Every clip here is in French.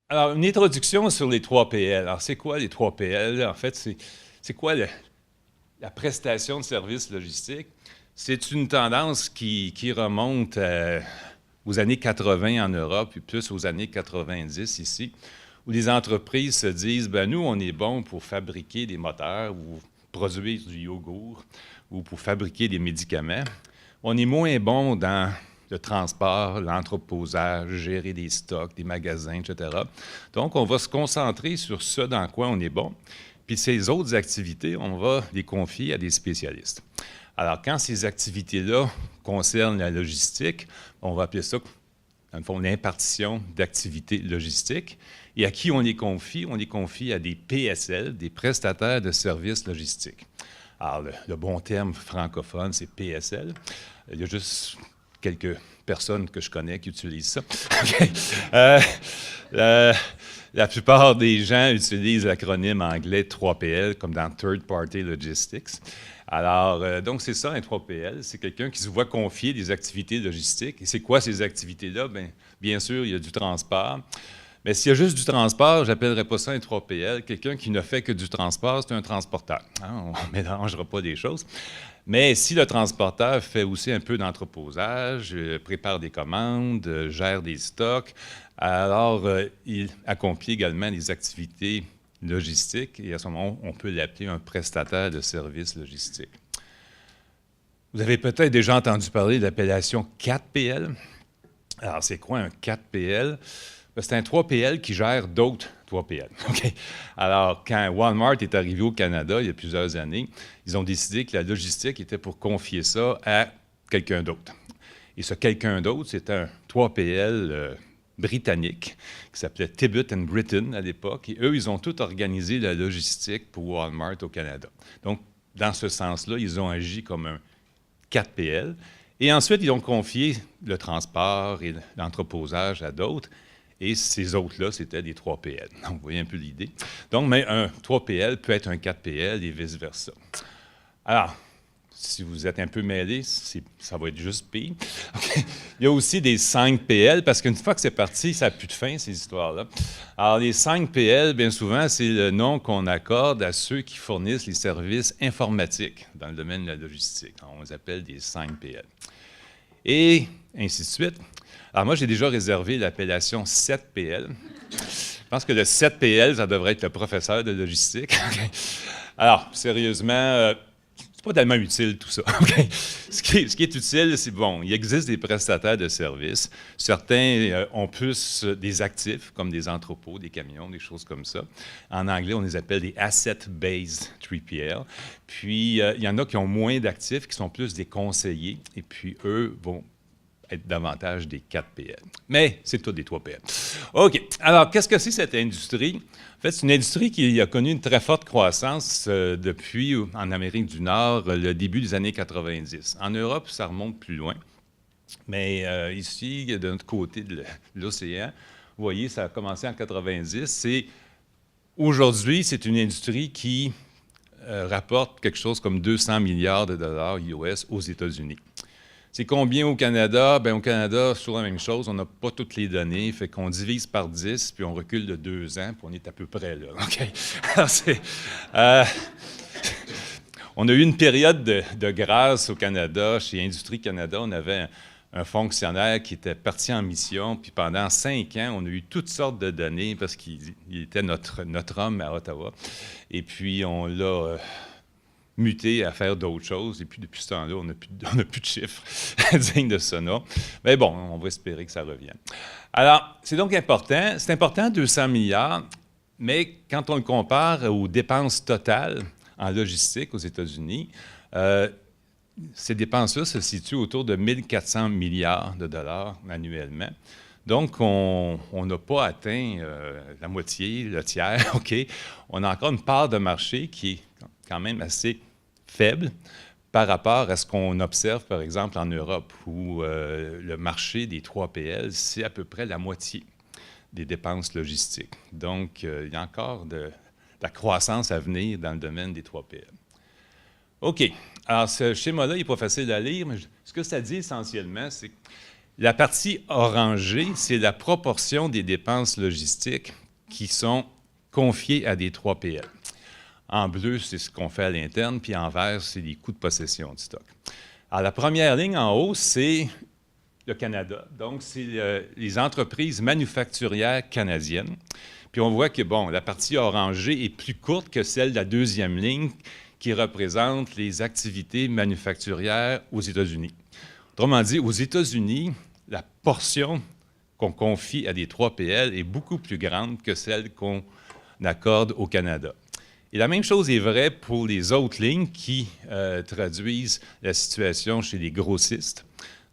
Alors, une introduction sur les 3 PL. Alors, c'est quoi les 3 PL? En fait, c'est quoi la prestation de services logistiques? C'est une tendance qui remonte aux années 80 en Europe, puis plus aux années 90 ici, où les entreprises se disent, ben nous, on est bon pour fabriquer des moteurs ou produire du yogourt ou pour fabriquer des médicaments. On est moins bon dans le transport, l'entreposage, gérer des stocks, des magasins, etc. Donc, on va se concentrer sur ce dans quoi on est bon. Puis ces autres activités, on va les confier à des spécialistes. Alors, quand ces activités-là concernent la logistique, on va appeler ça, dans le fond, l'impartition d'activités logistiques. Et à qui on les confie? On les confie à des PSL, des prestataires de services logistiques. Alors, le bon terme francophone, c'est PSL. Il y a juste quelques personnes que je connais qui utilisent ça. Okay. La plupart des gens utilisent l'acronyme anglais 3PL, comme dans Third Party Logistics. Alors, donc, c'est ça, un 3PL. C'est quelqu'un qui se voit confier des activités logistiques. Et c'est quoi ces activités-là? Bien sûr, il y a du transport. Mais s'il y a juste du transport, je n'appellerais pas ça un 3PL. Quelqu'un qui ne fait que du transport, c'est un transporteur. Hein? On ne mélangera pas des choses. Mais si le transporteur fait aussi un peu d'entreposage, prépare des commandes, gère des stocks, alors il accomplit également des activités logistiques et à ce moment, on peut l'appeler un prestataire de services logistiques. Vous avez peut-être déjà entendu parler de l'appellation 4PL. Alors, c'est quoi un 4PL? C'est un 3PL qui gère d'autres 3PL. Okay? Alors, quand Walmart est arrivé au Canada il y a plusieurs années, ils ont décidé que la logistique était pour confier ça à quelqu'un d'autre. Et ce quelqu'un d'autre, c'était un 3PL britannique qui s'appelait Tibbett and Britton à l'époque. Et eux, ils ont tout organisé la logistique pour Walmart au Canada. Donc, dans ce sens-là, ils ont agi comme un 4PL. Et ensuite, ils ont confié le transport et l'entreposage à d'autres. Et ces autres-là, c'était des 3PL. Donc, vous voyez un peu l'idée. Donc, mais un 3PL peut être un 4PL et vice-versa. Alors, si vous êtes un peu mêlé, ça va être juste pire. Okay. Il y a aussi des 5PL, parce qu'une fois que c'est parti, ça n'a plus de fin, ces histoires-là. Alors, les 5PL, bien souvent, c'est le nom qu'on accorde à ceux qui fournissent les services informatiques dans le domaine de la logistique. Alors, on les appelle des 5PL. Et ainsi de suite. Alors, moi, j'ai déjà réservé l'appellation 7PL. Je pense que le 7PL, ça devrait être le professeur de logistique. Okay. Alors, sérieusement, c'est pas tellement utile tout ça. Okay. Ce qui est utile, c'est bon, il existe des prestataires de services. Certains ont plus des actifs, comme des entrepôts, des camions, des choses comme ça. En anglais, on les appelle des Asset-Based 3PL. Puis, il y en a qui ont moins d'actifs, qui sont plus des conseillers. Et puis, eux vont être davantage des 4PL. Mais c'est tout des 3PL. OK. Alors, qu'est-ce que c'est cette industrie? En fait, c'est une industrie qui a connu une très forte croissance depuis, en Amérique du Nord, le début des années 90. En Europe, ça remonte plus loin. Mais ici, de notre côté de l'océan, vous voyez, ça a commencé en 90. Aujourd'hui, c'est une industrie qui rapporte quelque chose comme 200 milliards de dollars US aux États-Unis. C'est combien au Canada? Bien, au Canada, c'est toujours la même chose. On n'a pas toutes les données. Fait qu'on divise par 10, puis on recule de 2 ans, puis on est à peu près là. OK? Alors, on a eu une période de grâce au Canada. Chez Industrie Canada, on avait un fonctionnaire qui était parti en mission, puis pendant 5 ans, on a eu toutes sortes de données parce qu'il était notre homme à Ottawa. Et puis, on l'a muté à faire d'autres choses. Et puis, depuis ce temps-là, on n'a plus de chiffres dignes de ce nom. Mais bon, on va espérer que ça revienne. Alors, c'est donc important. C'est important, 200 milliards, mais quand on le compare aux dépenses totales en logistique aux États-Unis, ces dépenses-là se situent autour de 1 400 milliards de dollars annuellement. Donc, on n'a pas atteint la moitié, le tiers, OK? On a encore une part de marché qui est quand même assez faible par rapport à ce qu'on observe, par exemple, en Europe, où le marché des 3PL, c'est à peu près la moitié des dépenses logistiques. Donc, il y a encore de la croissance à venir dans le domaine des 3PL. OK. Alors, ce schéma-là, il n'est pas facile à lire, mais ce que ça dit essentiellement, c'est La partie orangée, c'est la proportion des dépenses logistiques qui sont confiées à des 3PL. En bleu, c'est ce qu'on fait à l'interne, puis en vert, c'est les coûts de possession du stock. Alors, la première ligne en haut, c'est le Canada. Donc, c'est les entreprises manufacturières canadiennes. Puis on voit que, bon, la partie orangée est plus courte que celle de la deuxième ligne qui représente les activités manufacturières aux États-Unis. Autrement dit, aux États-Unis, la portion qu'on confie à des 3PL est beaucoup plus grande que celle qu'on accorde au Canada. Et la même chose est vraie pour les autres lignes qui traduisent la situation chez les grossistes.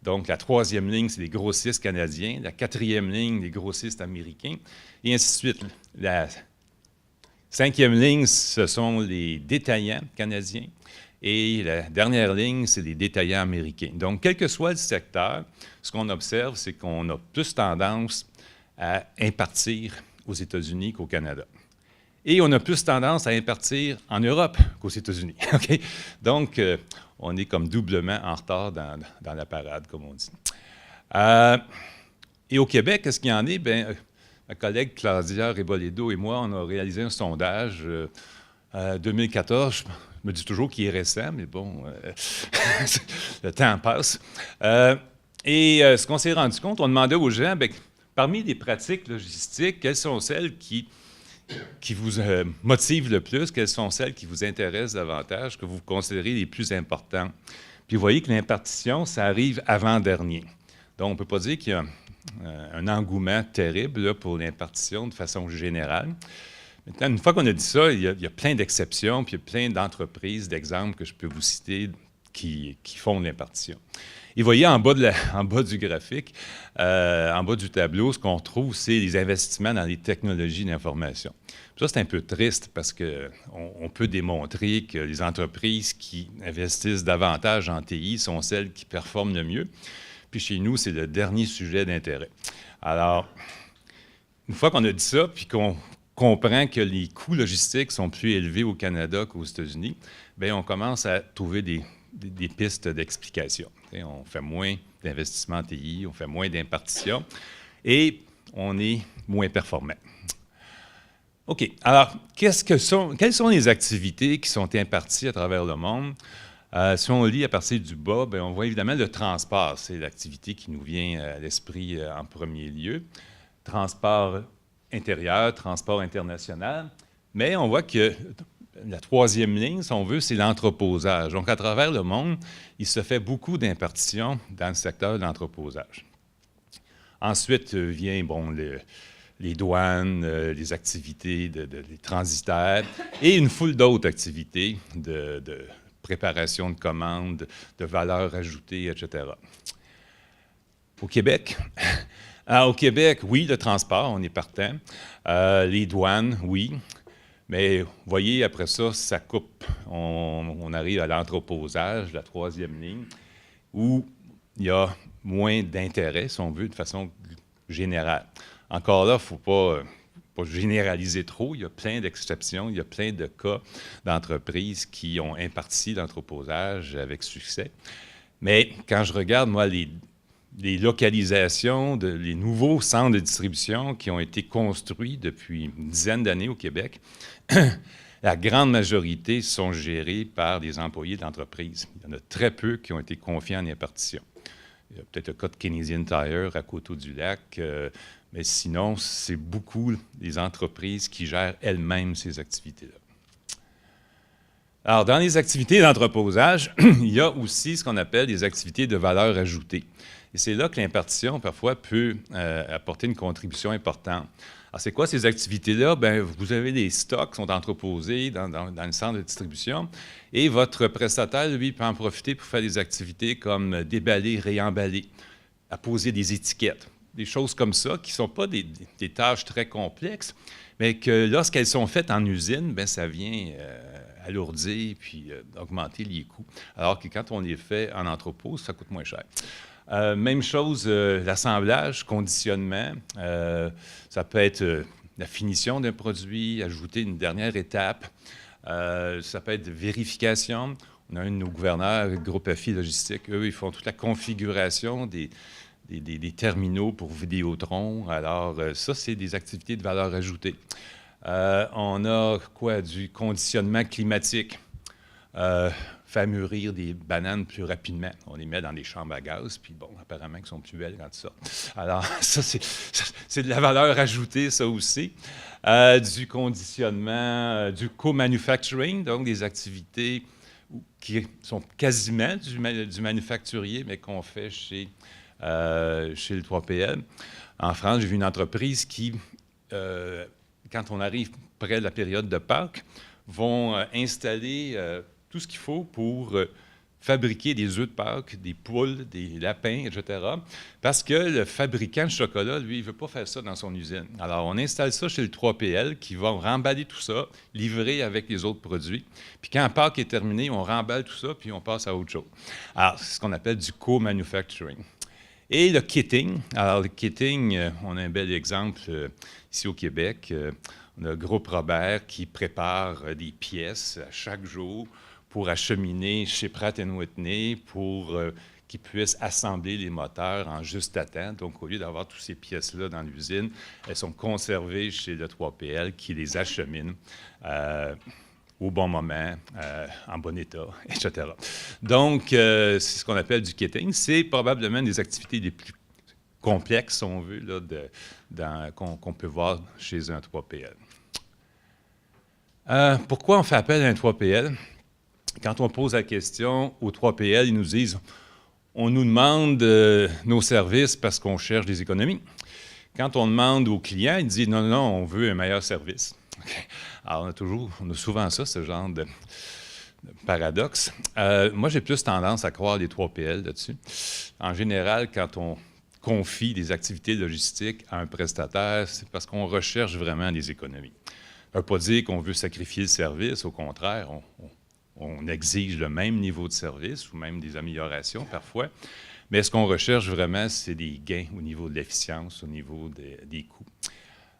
Donc, la troisième ligne, c'est les grossistes canadiens. La quatrième ligne, les grossistes américains. Et ainsi de suite. La cinquième ligne, ce sont les détaillants canadiens. Et la dernière ligne, c'est les détaillants américains. Donc, quel que soit le secteur, ce qu'on observe, c'est qu'on a plus tendance à impartir aux États-Unis qu'au Canada. Et on a plus tendance à impartir en Europe qu'aux États-Unis. Okay? Donc, on est comme doublement en retard dans la parade, comme on dit. Et au Québec, qu'est-ce qu'il y en est? Bien, ma collègue Claudia Reboledo et moi, on a réalisé un sondage 2014. Je me dis toujours qu'il est récent, mais bon, le temps passe. Ce qu'on s'est rendu compte, on demandait aux gens, bien, parmi les pratiques logistiques, quelles sont celles qui vous motivent le plus, quelles sont celles qui vous intéressent davantage, que vous considérez les plus importantes. Puis vous voyez que l'impartition, ça arrive avant-dernier. Donc, on ne peut pas dire qu'il y a un engouement terrible là, pour l'impartition de façon générale. Maintenant, une fois qu'on a dit ça, il y a plein d'exceptions, puis il y a plein d'entreprises, d'exemples que je peux vous citer qui font de l'impartition. Et vous voyez en bas du graphique, en bas du tableau, ce qu'on trouve, c'est les investissements dans les technologies d'information. Ça, c'est un peu triste parce qu'on peut démontrer que les entreprises qui investissent davantage en TI sont celles qui performent le mieux. Puis chez nous, c'est le dernier sujet d'intérêt. Alors, une fois qu'on a dit ça, puis qu'on comprend que les coûts logistiques sont plus élevés au Canada qu'aux États-Unis, bien, on commence à trouver des pistes d'explication. On fait moins d'investissements en TI, on fait moins d'impartition et on est moins performant. OK. Alors, quelles sont les activités qui sont imparties à travers le monde? Si on lit à partir du bas, bien, on voit évidemment le transport. C'est l'activité qui nous vient à l'esprit en premier lieu. Transport intérieur, transport international. Mais on voit que la troisième ligne, si on veut, c'est l'entreposage. Donc, à travers le monde, il se fait beaucoup d'impartitions dans le secteur de l'entreposage. Ensuite vient, bon, les douanes, les activités des transitaires et une foule d'autres activités de préparation de commandes, de valeur ajoutée, etc. Au Québec, oui, le transport, on est partant. Les douanes, oui. Mais vous voyez, après ça, ça coupe. On arrive à l'entreposage, la troisième ligne, où il y a moins d'intérêt, si on veut, de façon générale. Encore là, il ne faut pas généraliser trop. Il y a plein d'exceptions, il y a plein de cas d'entreprises qui ont imparti l'entreposage avec succès. Mais quand je regarde, moi, les localisations, les nouveaux centres de distribution qui ont été construits depuis une dizaine d'années au Québec, la grande majorité sont gérés par des employés de l'entreprise. Il y en a très peu qui ont été confiés en impartition. Il y a peut-être le cas de Canadian Tire à Coteau-du-Lac, mais sinon, c'est beaucoup les entreprises qui gèrent elles-mêmes ces activités-là. Alors, dans les activités d'entreposage, il y a aussi ce qu'on appelle des activités de valeur ajoutée. Et c'est là que l'impartition, parfois, peut apporter une contribution importante. Alors, c'est quoi ces activités-là? Bien, vous avez des stocks qui sont entreposés dans le centre de distribution et votre prestataire, lui, peut en profiter pour faire des activités comme déballer, réemballer, apposer des étiquettes, des choses comme ça qui ne sont pas des tâches très complexes, mais que lorsqu'elles sont faites en usine, bien, ça vient alourdir puis augmenter les coûts. Alors que quand on les fait en entrepôt, ça coûte moins cher. Même chose, l'assemblage, conditionnement, ça peut être la finition d'un produit, ajouter une dernière étape, ça peut être vérification. On a un de nos gouverneurs, le groupe AFI Logistique, eux, ils font toute la configuration des des terminaux pour Vidéotron. Alors, ça, c'est des activités de valeur ajoutée. On a quoi? Du conditionnement climatique. Faire mûrir des bananes plus rapidement. On les met dans des chambres à gaz, puis bon, apparemment, elles sont plus belles quand ça. Alors, ça, c'est de la valeur ajoutée, ça aussi. Du conditionnement, du co-manufacturing, donc des activités qui sont quasiment du manufacturier, mais qu'on fait chez le 3PL. En France, j'ai vu une entreprise qui, quand on arrive près de la période de Pâques, vont installer tout ce qu'il faut pour fabriquer des œufs de Pâques, des poules, des lapins, etc. Parce que le fabricant de chocolat, lui, il ne veut pas faire ça dans son usine. Alors, on installe ça chez le 3PL qui va remballer tout ça, livrer avec les autres produits. Puis quand Pâques est terminé, on remballe tout ça, puis on passe à autre chose. Alors, c'est ce qu'on appelle du co-manufacturing. Et le kitting. Alors, le kitting, on a un bel exemple ici au Québec. On a le groupe Robert qui prépare des pièces à chaque jour pour acheminer chez Pratt & Whitney pour qu'ils puissent assembler les moteurs en juste à temps. Donc, au lieu d'avoir toutes ces pièces-là dans l'usine, elles sont conservées chez le 3PL qui les achemine au bon moment, en bon état, etc. Donc, c'est ce qu'on appelle du kitting. C'est probablement une des activités les plus complexes, si on veut, là, qu'on peut voir chez un 3PL. Pourquoi on fait appel à un 3PL? Quand on pose la question aux 3PL, ils nous disent on nous demande nos services parce qu'on cherche des économies. Quand on demande aux clients, ils disent non, non, on veut un meilleur service. Okay. Alors, on a souvent ça, ce genre de paradoxe. Moi, j'ai plus tendance à croire les 3PL là-dessus. En général, quand on confie des activités logistiques à un prestataire, c'est parce qu'on recherche vraiment des économies. Ça ne veut pas dire qu'on veut sacrifier le service, au contraire, on exige le même niveau de service ou même des améliorations parfois, mais ce qu'on recherche vraiment, c'est des gains au niveau de l'efficience, au niveau des coûts.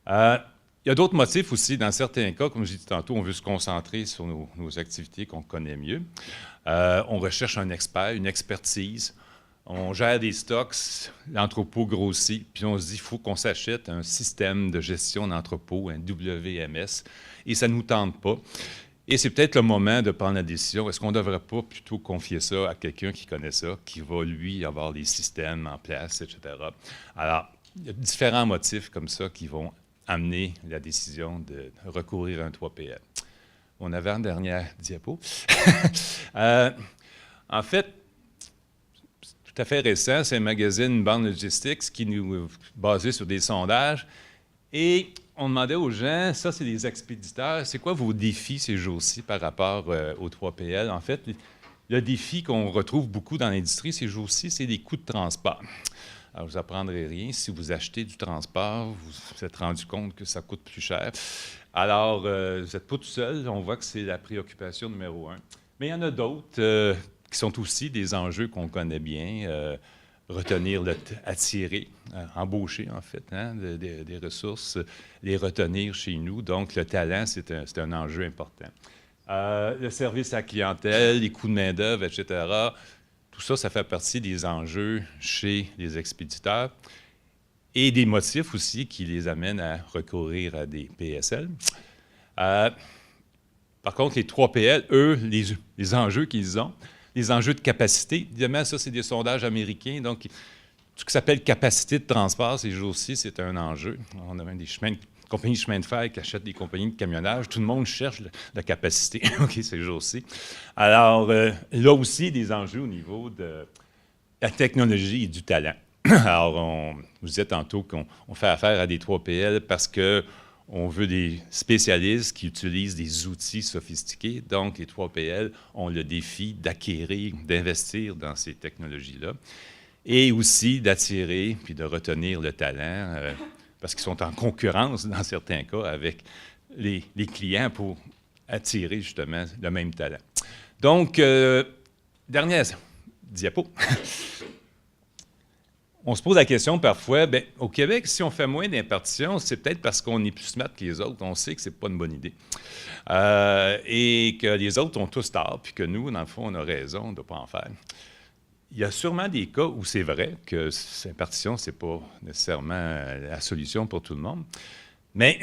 Il y a d'autres motifs aussi. Dans certains cas, comme je disais tantôt, on veut se concentrer sur nos activités qu'on connaît mieux. On recherche un expert, une expertise. On gère des stocks, l'entrepôt grossit, puis on se dit qu'il faut qu'on s'achète un système de gestion d'entrepôt, un WMS, et ça ne nous tente pas. Et c'est peut-être le moment de prendre la décision. Est-ce qu'on ne devrait pas plutôt confier ça à quelqu'un qui connaît ça, qui va, lui, avoir les systèmes en place, etc. Alors, il y a différents motifs comme ça qui vont amener la décision de recourir à un 3PL. On avait une dernière diapo. En fait, tout à fait récent, c'est un magazine Bound Logistics qui nous basé sur des sondages. Et on demandait aux gens, ça c'est des expéditeurs, c'est quoi vos défis ces jours-ci par rapport aux 3PL? En fait, le défi qu'on retrouve beaucoup dans l'industrie ces jours-ci, c'est les coûts de transport. Alors, je ne vous apprendrai rien. Si vous achetez du transport, vous vous êtes rendu compte que ça coûte plus cher. Alors, vous n'êtes pas tout seul. On voit que c'est la préoccupation numéro 1. Mais il y en a d'autres qui sont aussi des enjeux qu'on connaît bien. Retenir, attirer, embaucher en fait, hein, des ressources, les retenir chez nous. Donc, le talent, c'est un enjeu important. Le service à la clientèle, les coûts de main-d'œuvre, etc., tout ça, ça fait partie des enjeux chez les expéditeurs et des motifs aussi qui les amènent à recourir à des PSL. Par contre, les 3PL, eux, les enjeux qu'ils ont, les enjeux de capacité, évidemment, ça, c'est des sondages américains, donc tout ce qui s'appelle capacité de transport, ces jours-ci, c'est un enjeu. On a même des compagnies de chemin de fer qui achètent des compagnies de camionnage. Tout le monde cherche la capacité, OK, ces jours-ci. Alors, là aussi, des enjeux au niveau de la technologie et du talent. Alors, je vous disais tantôt qu'on fait affaire à des 3PL parce qu'on veut des spécialistes qui utilisent des outils sophistiqués. Donc, les 3PL ont le défi d'acquérir, d'investir dans ces technologies-là et aussi d'attirer puis de retenir le talent parce qu'ils sont en concurrence, dans certains cas, avec les clients pour attirer justement le même talent. Donc, dernière diapo. On se pose la question parfois, bien, au Québec, si on fait moins d'impartitions, c'est peut-être parce qu'on est plus smart que les autres. On sait que ce n'est pas une bonne idée. Et que les autres ont tous tort, puis que nous, dans le fond, on a raison de ne pas en faire. il y a sûrement des cas où c'est vrai que l'impartition, ce n'est pas nécessairement la solution pour tout le monde. Mais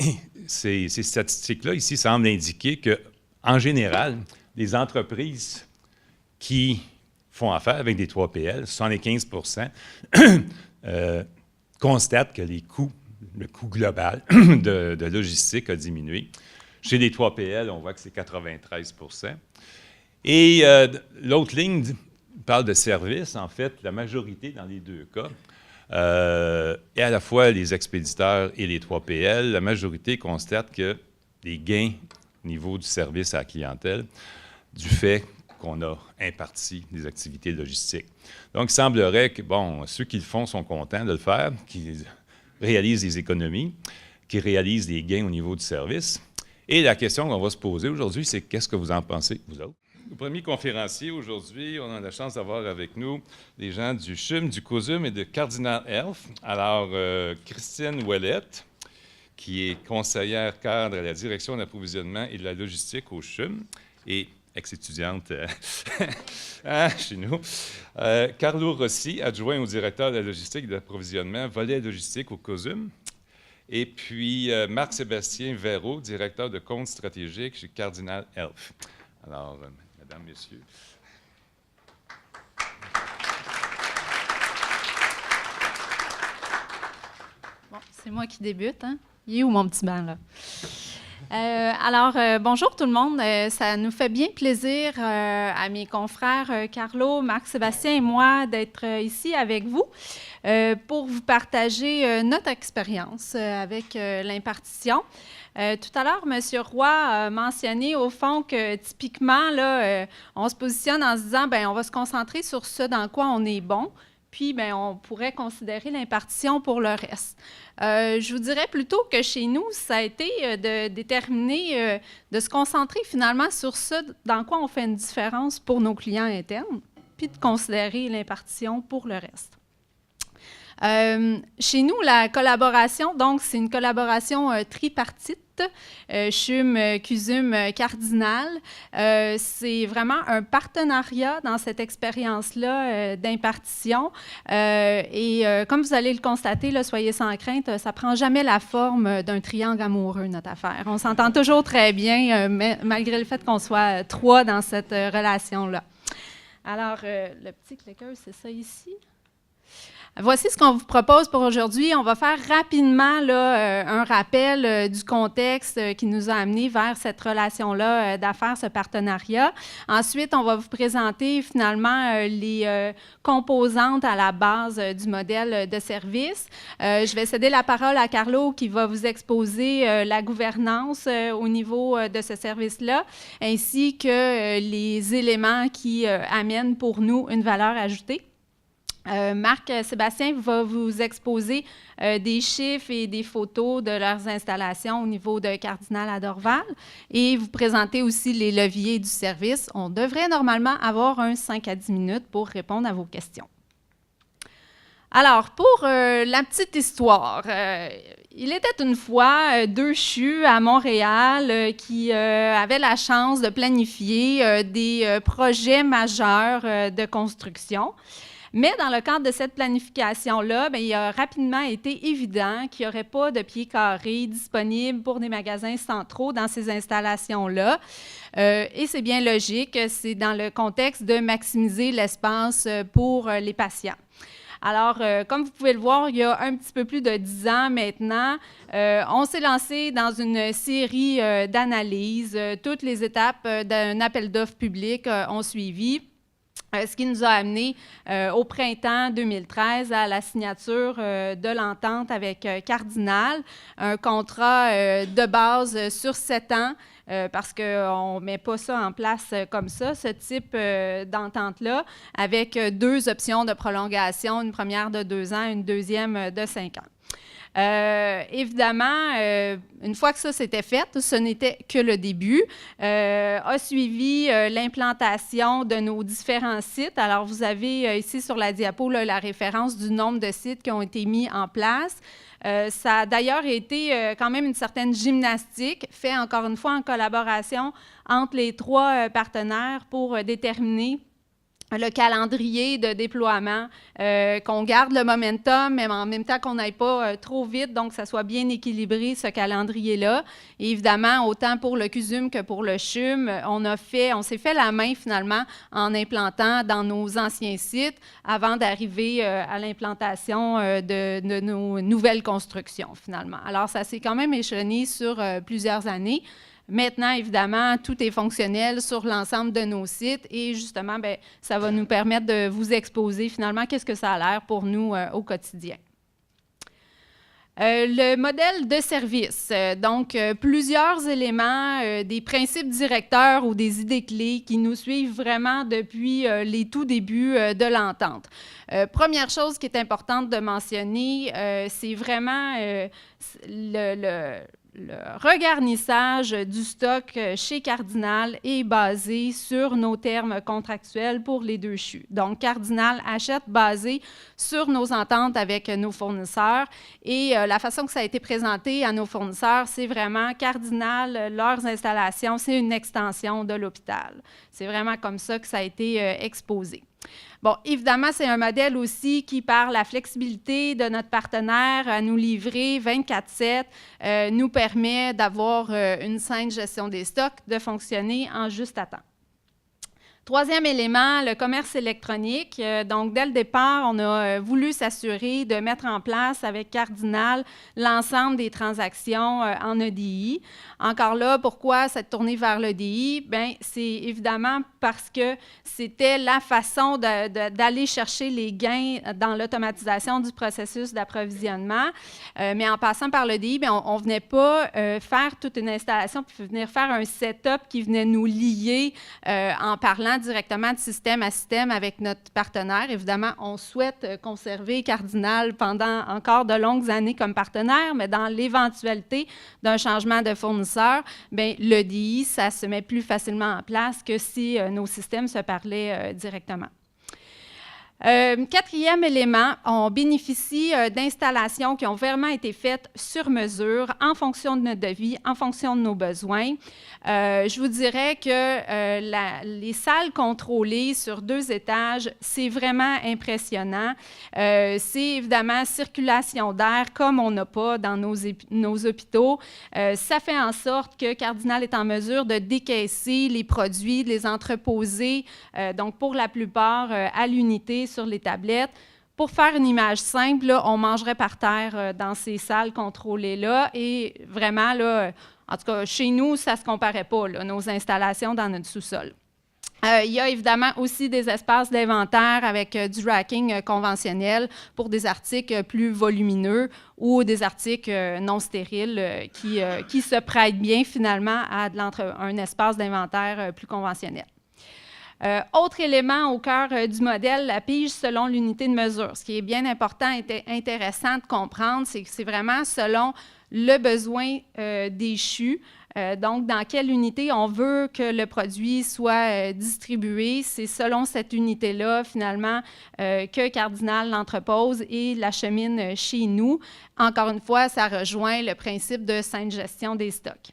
ces statistiques-là, ici, semblent indiquer qu'en général, les entreprises qui font affaire avec des 3PL, 75 constatent que le coût global de logistique a diminué. Chez les 3PL, on voit que c'est 93 Et l'autre ligne parle de services. En fait, la majorité dans les deux cas, et à la fois les expéditeurs et les 3PL, la majorité constate que les gains au niveau du service à la clientèle, du fait qu'on a imparti des activités logistiques. Donc, il semblerait que, bon, ceux qui le font sont contents de le faire, qui réalisent des économies, qui réalisent des gains au niveau du service. Et la question qu'on va se poser aujourd'hui, c'est qu'est-ce que vous en pensez, vous autres? Le premier conférencier aujourd'hui, on a la chance d'avoir avec nous des gens du CHUM, du COSUM et de Cardinal Health. Alors, Christine Ouellette, qui est conseillère cadre à la direction de l'approvisionnement et de la logistique au CHUM, et ex-étudiante chez nous. Carlo Rossi, adjoint au directeur de la logistique et de l'approvisionnement, volet logistique au COSUM. Et puis, Marc-Sébastien Verreau, directeur de compte stratégique chez Cardinal Health. Alors, mesdames, messieurs. Bon, c'est moi qui débute, hein? Il est où mon petit banc, là? Bonjour tout le monde. Ça nous fait bien plaisir à mes confrères Carlo, Marc-Sébastien et moi d'être ici avec vous pour vous partager notre expérience avec l'impartition. Tout à l'heure, M. Roy a mentionné au fond que typiquement, là, on se positionne en se disant, bien, on va se concentrer sur ce dans quoi on est bon, puis bien, on pourrait considérer l'impartition pour le reste. Je vous dirais plutôt que chez nous, ça a été de déterminer, de se concentrer finalement sur ce dans quoi on fait une différence pour nos clients internes, puis de considérer l'impartition pour le reste. Chez nous, la collaboration, donc, c'est une collaboration tripartite. CHUM, CUSUM, Cardinal. C'est vraiment un partenariat dans cette expérience-là d'impartition. Comme vous allez le constater, là, soyez sans crainte, ça ne prend jamais la forme d'un triangle amoureux, notre affaire. On s'entend toujours très bien, malgré le fait qu'on soit trois dans cette relation-là. Alors, le petit clicker, c'est ça ici. Voici ce qu'on vous propose pour aujourd'hui. On va faire rapidement là, un rappel du contexte qui nous a amenés vers cette relation-là d'affaires, ce partenariat. Ensuite, on va vous présenter finalement les composantes à la base du modèle de service. Je vais céder la parole à Carlo qui va vous exposer la gouvernance au niveau de ce service-là, ainsi que les éléments qui amènent pour nous une valeur ajoutée. Marc-Sébastien va vous exposer des chiffres et des photos de leurs installations au niveau de Cardinal à Dorval et vous présenter aussi les leviers du service. On devrait normalement avoir 5 à 10 minutes pour répondre à vos questions. Alors, pour la petite histoire, il était une fois deux CHU à Montréal qui avaient la chance de planifier des projets majeurs de construction. Mais dans le cadre de cette planification-là, bien, il a rapidement été évident qu'il n'y aurait pas de pieds carrés disponibles pour des magasins centraux dans ces installations-là. Et c'est bien logique, c'est dans le contexte de maximiser l'espace pour les patients. Alors, comme vous pouvez le voir, il y a un petit peu plus de 10 ans maintenant, on s'est lancé dans une série d'analyses. Toutes les étapes d'un appel d'offres public ont suivi. Ce qui nous a amené au printemps 2013 à la signature de l'entente avec Cardinal, un contrat de base sur 7 ans, parce qu'on ne met pas ça en place comme ça, ce type d'entente-là, avec 2 options de prolongation, une première de 2 ans, une deuxième de 5 ans. Évidemment, une fois que ça s'était fait, ce n'était que le début, a suivi l'implantation de nos différents sites. Alors, vous avez ici sur la diapo là, la référence du nombre de sites qui ont été mis en place. Ça a d'ailleurs été quand même une certaine gymnastique, fait encore une fois en collaboration entre les 3 partenaires pour déterminer le calendrier de déploiement, qu'on garde le momentum, mais en même temps qu'on n'aille pas trop vite, donc que ça soit bien équilibré, ce calendrier-là. Et évidemment, autant pour le CUSUM que pour le CHUM, on s'est fait la main finalement en implantant dans nos anciens sites avant d'arriver à l'implantation de nos nouvelles constructions finalement. Alors, ça s'est quand même échelonné sur plusieurs années. Maintenant, évidemment, tout est fonctionnel sur l'ensemble de nos sites et justement, bien, ça va nous permettre de vous exposer finalement qu'est-ce que ça a l'air pour nous au quotidien. Le modèle de service, donc plusieurs éléments, des principes directeurs ou des idées clés qui nous suivent vraiment depuis les tout débuts de l'entente. Première chose qui est importante de mentionner, c'est vraiment le regarnissage du stock chez Cardinal est basé sur nos termes contractuels pour les deux CHU. Donc, Cardinal achète basé sur nos ententes avec nos fournisseurs et la façon que ça a été présenté à nos fournisseurs, c'est vraiment Cardinal, leurs installations, c'est une extension de l'hôpital. C'est vraiment comme ça que ça a été exposé. Bon, évidemment, c'est un modèle aussi qui, par la flexibilité de notre partenaire à nous livrer 24/7, nous permet d'avoir une saine gestion des stocks, de fonctionner en juste à temps. Troisième élément, le commerce électronique. Donc, dès le départ, on a voulu s'assurer de mettre en place avec Cardinal l'ensemble des transactions en EDI. Encore là, pourquoi cette tournée vers l'EDI? Bien, c'est évidemment parce que c'était la façon d'aller chercher les gains dans l'automatisation du processus d'approvisionnement. Mais en passant par l'EDI, on ne venait pas faire toute une installation puis venir faire un setup qui venait nous lier en parlant directement de système à système avec notre partenaire. Évidemment, on souhaite conserver Cardinal pendant encore de longues années comme partenaire, mais dans l'éventualité d'un changement de fournisseur, bien, l'EDI, ça se met plus facilement en place que si nos systèmes se parlaient directement. Quatrième élément, on bénéficie d'installations qui ont vraiment été faites sur mesure en fonction de notre devis, en fonction de nos besoins. Je vous dirais que les salles contrôlées sur 2 étages, c'est vraiment impressionnant. C'est évidemment circulation d'air comme on n'a pas dans nos hôpitaux. Ça fait en sorte que Cardinal est en mesure de décaisser les produits, de les entreposer, donc pour la plupart à l'unité sur les tablettes. Pour faire une image simple, là, on mangerait par terre dans ces salles contrôlées-là et vraiment, là, en tout cas, chez nous, ça ne se comparait pas, là, nos installations dans notre sous-sol. Il y a évidemment aussi des espaces d'inventaire avec du racking conventionnel pour des articles plus volumineux ou des articles non stériles qui se prêtent bien finalement à un espace d'inventaire plus conventionnel. Autre élément au cœur du modèle, la pige selon l'unité de mesure. Ce qui est bien important et intéressant de comprendre, c'est que c'est vraiment selon le besoin des CHU. Donc, dans quelle unité on veut que le produit soit distribué. C'est selon cette unité-là, finalement, que Cardinal l'entrepose et l'achemine chez nous. Encore une fois, ça rejoint le principe de saine gestion des stocks.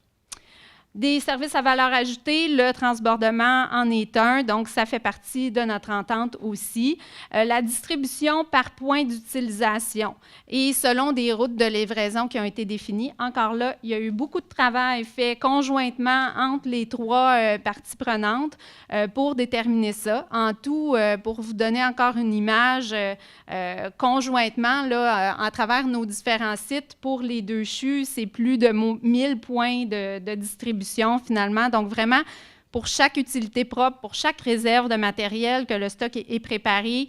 Des services à valeur ajoutée, le transbordement en est un, donc ça fait partie de notre entente aussi. La distribution par point d'utilisation et selon des routes de livraison qui ont été définies. Encore là, il y a eu beaucoup de travail fait conjointement entre les 3 parties prenantes pour déterminer ça. En tout, pour vous donner encore une image, conjointement, là, à travers nos différents sites, pour les 2 CHU, c'est plus de 1000 points de distribution finalement. Donc, vraiment, pour chaque utilité propre, pour chaque réserve de matériel que le stock est préparé,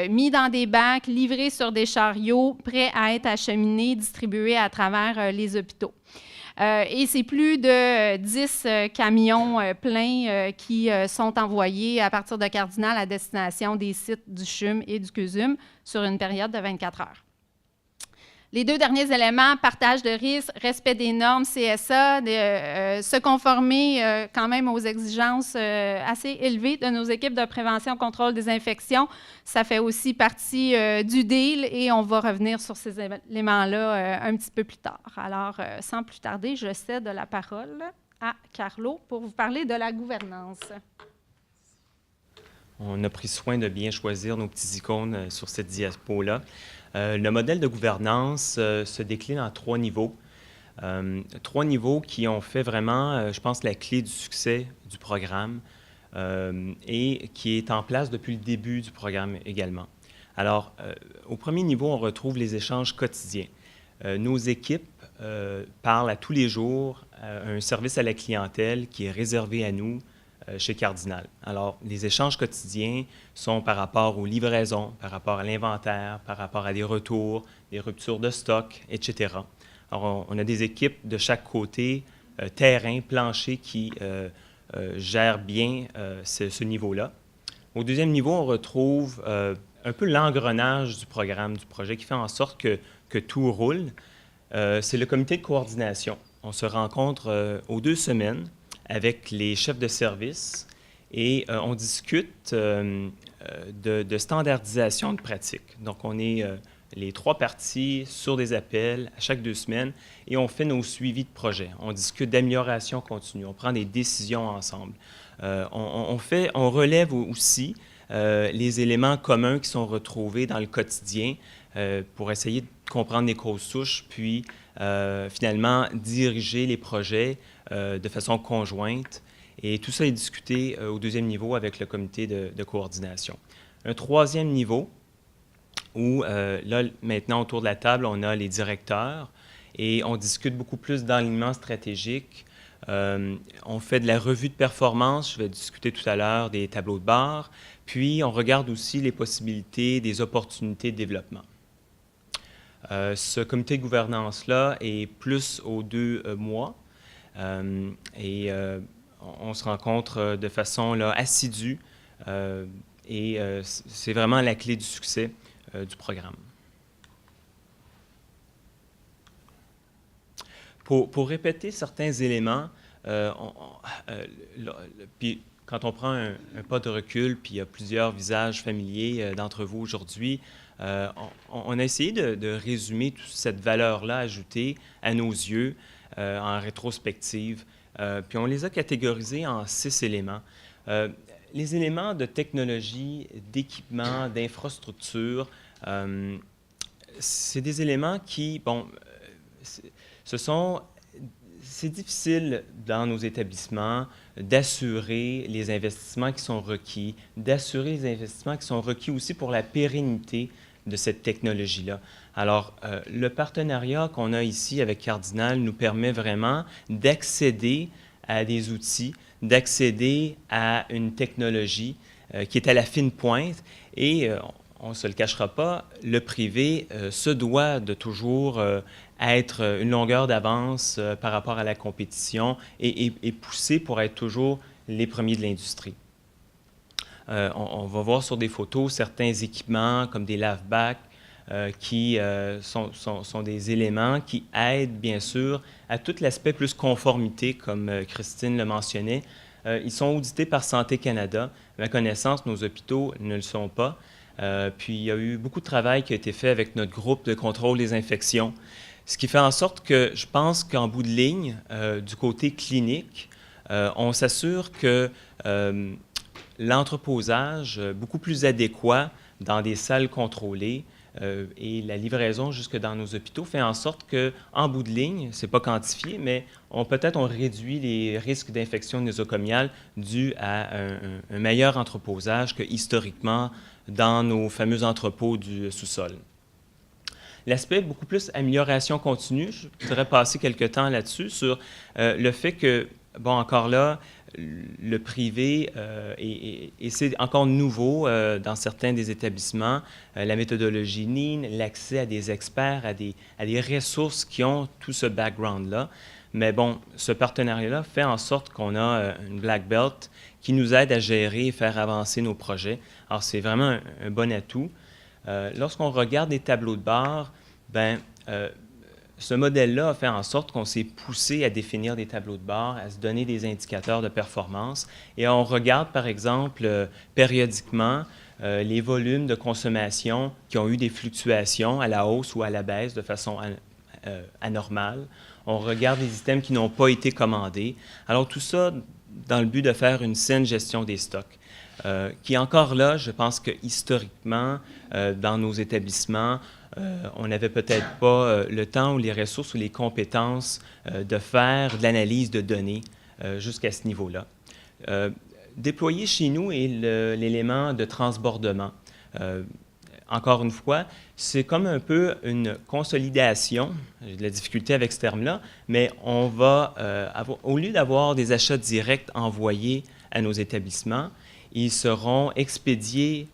mis dans des bacs, livré sur des chariots, prêts à être acheminés, distribués à travers les hôpitaux. Et c'est plus de 10 camions pleins qui sont envoyés à partir de Cardinal à destination des sites du CHUM et du CUSUM sur une période de 24 heures. Les 2 derniers éléments, partage de risques, respect des normes CSA, se conformer quand même aux exigences assez élevées de nos équipes de prévention, contrôle des infections, ça fait aussi partie du deal et on va revenir sur ces éléments-là un petit peu plus tard. Alors, sans plus tarder, je cède la parole à Carlo pour vous parler de la gouvernance. On a pris soin de bien choisir nos petits icônes sur cette diapo-là. Le modèle de gouvernance se décline en 3 niveaux. 3 niveaux qui ont fait vraiment, je pense, la clé du succès du programme et qui est en place depuis le début du programme également. Alors, au premier niveau, on retrouve les échanges quotidiens. Nos équipes parlent à tous les jours un service à la clientèle qui est réservé à nous chez Cardinal. Alors, les échanges quotidiens sont par rapport aux livraisons, par rapport à l'inventaire, par rapport à des retours, des ruptures de stock, etc. Alors, on a des équipes de chaque côté, terrain, plancher, qui gèrent bien ce niveau-là. Au deuxième niveau, on retrouve un peu l'engrenage du programme, du projet, qui fait en sorte que tout roule. C'est le comité de coordination. On se rencontre aux 2 semaines avec les chefs de service et on discute de standardisation de pratiques. Donc, on est les 3 parties sur des appels à chaque 2 semaines et on fait nos suivis de projet. On discute d'amélioration continue, on prend des décisions ensemble. On relève aussi les éléments communs qui sont retrouvés dans le quotidien pour essayer de comprendre les causes souches, puis finalement diriger les projets de façon conjointe. Et tout ça est discuté au 2e niveau avec le comité de coordination. Un 3e niveau, où là, maintenant, autour de la table, on a les directeurs et on discute beaucoup plus d'alignement stratégique. On fait de la revue de performance, je vais discuter tout à l'heure des tableaux de bord, puis on regarde aussi les possibilités, des opportunités de développement. Ce comité de gouvernance-là est plus aux 2 mois et on se rencontre de façon là, assidue et c'est vraiment la clé du succès du programme. Pour répéter certains éléments, puis quand on prend un pas de recul, puis il y a plusieurs visages familiers d'entre vous aujourd'hui, on a essayé de résumer toute cette valeur-là ajoutée à nos yeux en rétrospective, puis on les a catégorisés en 6 éléments. Les éléments de technologie, d'équipement, d'infrastructure, c'est des éléments qui, bon, c'est difficile dans nos établissements d'assurer les investissements qui sont requis, d'assurer les investissements qui sont requis aussi pour la pérennité de cette technologie-là. Alors, le partenariat qu'on a ici avec Cardinal nous permet vraiment d'accéder à des outils, d'accéder à une technologie qui est à la fine pointe et on ne se le cachera pas, le privé se doit de toujours être une longueur d'avance par rapport à la compétition et pousser pour être toujours les premiers de l'industrie. On va voir sur des photos certains équipements comme des lave-bacs qui sont des éléments qui aident bien sûr à tout l'aspect plus conformité, comme Christine le mentionnait. Ils sont audités par Santé Canada. À ma connaissance, nos hôpitaux ne le sont pas. Puis il y a eu beaucoup de travail qui a été fait avec notre groupe de contrôle des infections, ce qui fait en sorte que je pense qu'en bout de ligne, du côté clinique, on s'assure que l'entreposage beaucoup plus adéquat dans des salles contrôlées et la livraison jusque dans nos hôpitaux fait en sorte qu'en bout de ligne, ce n'est pas quantifié, mais peut-être on réduit les risques d'infection nosocomiale dus à un meilleur entreposage que historiquement dans nos fameux entrepôts du sous-sol. L'aspect beaucoup plus amélioration continue, je voudrais passer quelques temps là-dessus, sur le fait que, bon, encore là, le privé, et c'est encore nouveau dans certains des établissements, la méthodologie Lean, l'accès à des experts, à des ressources qui ont tout ce background-là. Mais bon, ce partenariat-là fait en sorte qu'on a une Black Belt qui nous aide à gérer et faire avancer nos projets. Alors, c'est vraiment un bon atout. Lorsqu'on regarde les tableaux de bord, ce modèle-là a fait en sorte qu'on s'est poussé à définir des tableaux de bord, à se donner des indicateurs de performance. Et on regarde, par exemple, périodiquement, les volumes de consommation qui ont eu des fluctuations à la hausse ou à la baisse de façon anormale. On regarde les items qui n'ont pas été commandés. Alors, tout ça dans le but de faire une saine gestion des stocks. qui est encore là. Je pense que historiquement, dans nos établissements, on n'avait peut-être pas le temps ou les ressources ou les compétences de faire de l'analyse de données jusqu'à ce niveau-là. Déployer chez nous est l'élément de transbordement. Encore une fois, c'est comme un peu une consolidation. J'ai de la difficulté avec ce terme-là, mais on va, au lieu d'avoir des achats directs envoyés à nos établissements, ils seront expédiés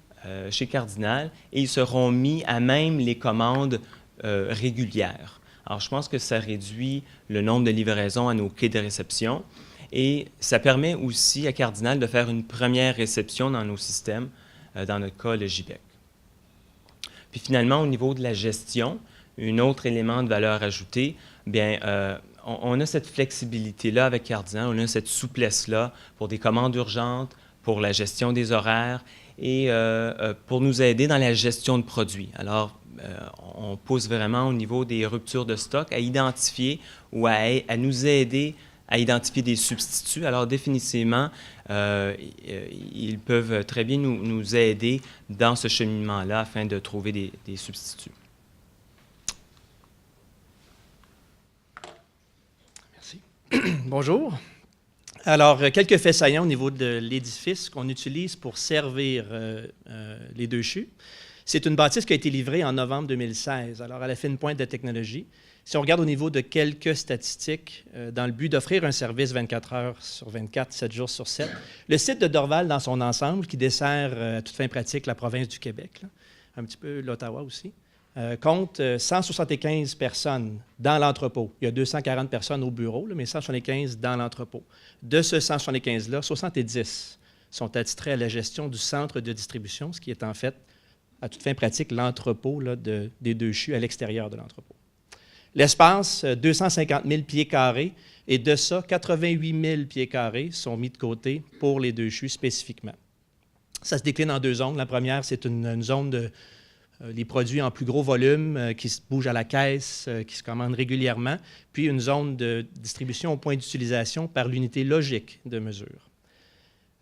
chez Cardinal et ils seront mis à même les commandes régulières. Alors, je pense que ça réduit le nombre de livraisons à nos quais de réception et ça permet aussi à Cardinal de faire une première réception dans nos systèmes, dans notre cas, le JBEC. Puis finalement, au niveau de la gestion, un autre élément de valeur ajoutée, bien, on a cette flexibilité-là avec Cardinal, on a cette souplesse-là pour des commandes urgentes, pour la gestion des horaires et pour nous aider dans la gestion de produits. Alors, on pousse vraiment au niveau des ruptures de stock à identifier ou à nous aider à identifier des substituts. Alors, définitivement, ils peuvent très bien nous aider dans ce cheminement-là afin de trouver des substituts. Merci. Bonjour. Alors, quelques faits saillants au niveau de l'édifice qu'on utilise pour servir les deux CHU. C'est une bâtisse qui a été livrée en novembre 2016, alors à la fine pointe de la technologie. Si on regarde au niveau de quelques statistiques, dans le but d'offrir un service 24 heures sur 24, 7 jours sur 7, le site de Dorval dans son ensemble, qui dessert à toute fin pratique la province du Québec, là, un petit peu l'Ottawa aussi, compte 175 personnes dans l'entrepôt. Il y a 240 personnes au bureau, là, mais 175 dans l'entrepôt. De ce 175-là, 70 sont attitrés à la gestion du centre de distribution, ce qui est en fait, à toute fin pratique, l'entrepôt des deux CHU à l'extérieur de l'entrepôt. L'espace, 250 000 pieds carrés, et de ça, 88 000 pieds carrés sont mis de côté pour les deux CHU spécifiquement. Ça se décline en deux zones. La première, c'est une zone de les produits en plus gros volume qui se bougent à la caisse, qui se commandent régulièrement, puis une zone de distribution au point d'utilisation par l'unité logique de mesure.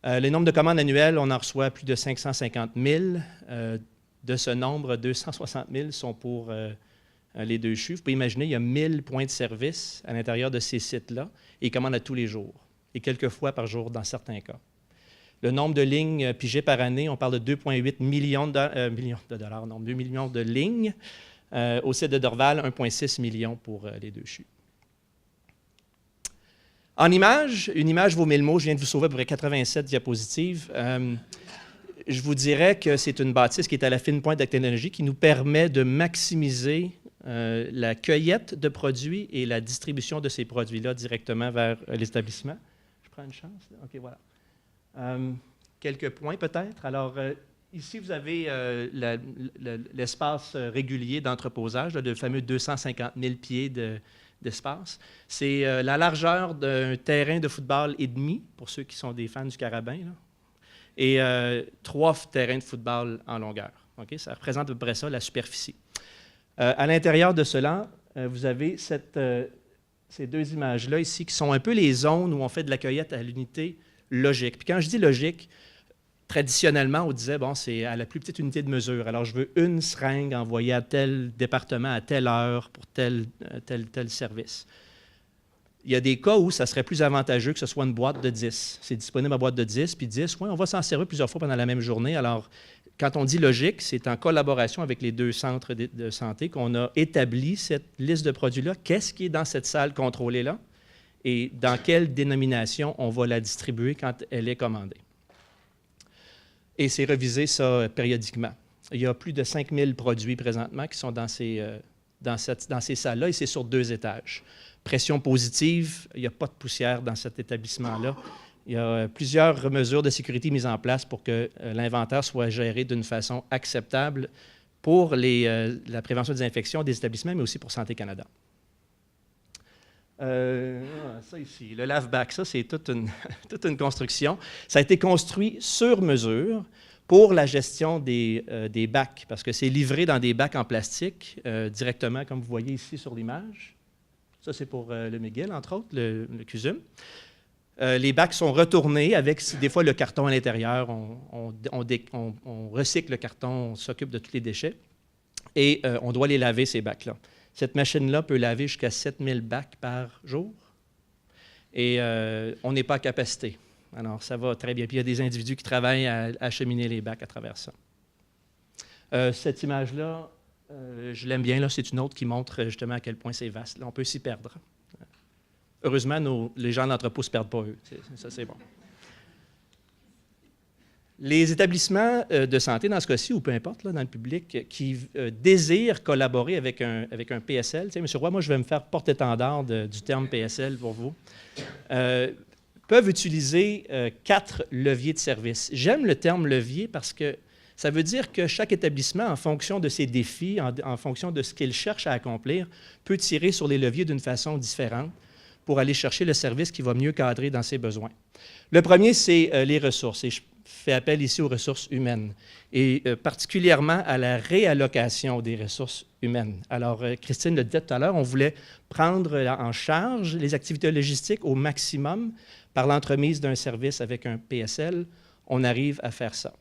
Les nombres de commandes annuelles, on en reçoit plus de 550 000. De ce nombre, 260 000 sont pour les deux CHU. Vous pouvez imaginer, il y a 1000 points de service à l'intérieur de ces sites-là et ils commandent à tous les jours et quelques fois par jour dans certains cas. Le nombre de lignes pigées par année, on parle de 2,8 millions de dollars, non, 2 millions de lignes. Au site de Dorval, 1,6 million pour les deux CHU. En image, une image vaut 1000 mots. Je viens de vous sauver à peu près 87 diapositives. Je vous dirais que c'est une bâtisse qui est à la fine pointe de la technologie qui nous permet de maximiser la cueillette de produits et la distribution de ces produits-là directement vers l'établissement. Je prends une chance? OK, voilà. Quelques points peut-être. Alors, ici, vous avez l'espace régulier d'entreposage, le fameux 250 000 pieds d'espace. C'est la largeur d'un terrain de football et demi, pour ceux qui sont des fans du Carabin, là, et 3 terrains de football en longueur. Okay? Ça représente à peu près ça, la superficie. À l'intérieur de cela, vous avez ces deux images-là ici, qui sont un peu les zones où on fait de la cueillette à l'unité logique. Puis quand je dis logique, traditionnellement, on disait, bon, c'est à la plus petite unité de mesure. Alors, je veux une seringue envoyée à tel département à telle heure pour tel service. Il y a des cas où ça serait plus avantageux que ce soit une boîte de 10. C'est disponible en boîte de 10, puis 10, oui, on va s'en servir plusieurs fois pendant la même journée. Alors, quand on dit logique, c'est en collaboration avec les deux centres de santé qu'on a établi cette liste de produits-là. Qu'est-ce qui est dans cette salle contrôlée-là et dans quelle dénomination on va la distribuer quand elle est commandée. Et c'est revisé, ça, périodiquement. Il y a plus de 5000 produits présentement qui sont dans ces salles-là, et c'est sur 2 étages. Pression positive, il n'y a pas de poussière dans cet établissement-là. Il y a plusieurs mesures de sécurité mises en place pour que l'inventaire soit géré d'une façon acceptable pour la prévention des infections des établissements, mais aussi pour Santé Canada. Ça ici, le lave-bac, ça, c'est toute une construction. Ça a été construit sur mesure pour la gestion des bacs, parce que c'est livré dans des bacs en plastique directement, comme vous voyez ici sur l'image. Ça, c'est pour le McGill, entre autres, le CUSUM. Les bacs sont retournés avec des fois le carton à l'intérieur. On recycle le carton, on s'occupe de tous les déchets et on doit les laver, ces bacs-là. Cette machine-là peut laver jusqu'à 7000 bacs par jour et on n'est pas à capacité. Alors, ça va très bien. Puis il y a des individus qui travaillent à acheminer les bacs à travers ça. Cette image-là, je l'aime bien. Là, c'est une autre qui montre justement à quel point c'est vaste. Là, on peut s'y perdre. Heureusement, les gens de l'entrepôt ne se perdent pas, eux. Ça, c'est bon. Les établissements de santé, dans ce cas-ci, ou peu importe, là, dans le public, qui désirent collaborer avec un PSL, M. Roy, moi, je vais me faire porte-étendard du terme PSL pour vous, peuvent utiliser 4 leviers de service. J'aime le terme levier parce que ça veut dire que chaque établissement, en fonction de ses défis, en fonction de ce qu'il cherche à accomplir, peut tirer sur les leviers d'une façon différente pour aller chercher le service qui va mieux cadrer dans ses besoins. Le premier, c'est les ressources, et je fais appel ici aux ressources humaines, et particulièrement à la réallocation des ressources humaines. Alors, Christine le disait tout à l'heure, on voulait prendre en charge les activités logistiques au maximum par l'entremise d'un service avec un PSL. On arrive à faire ça.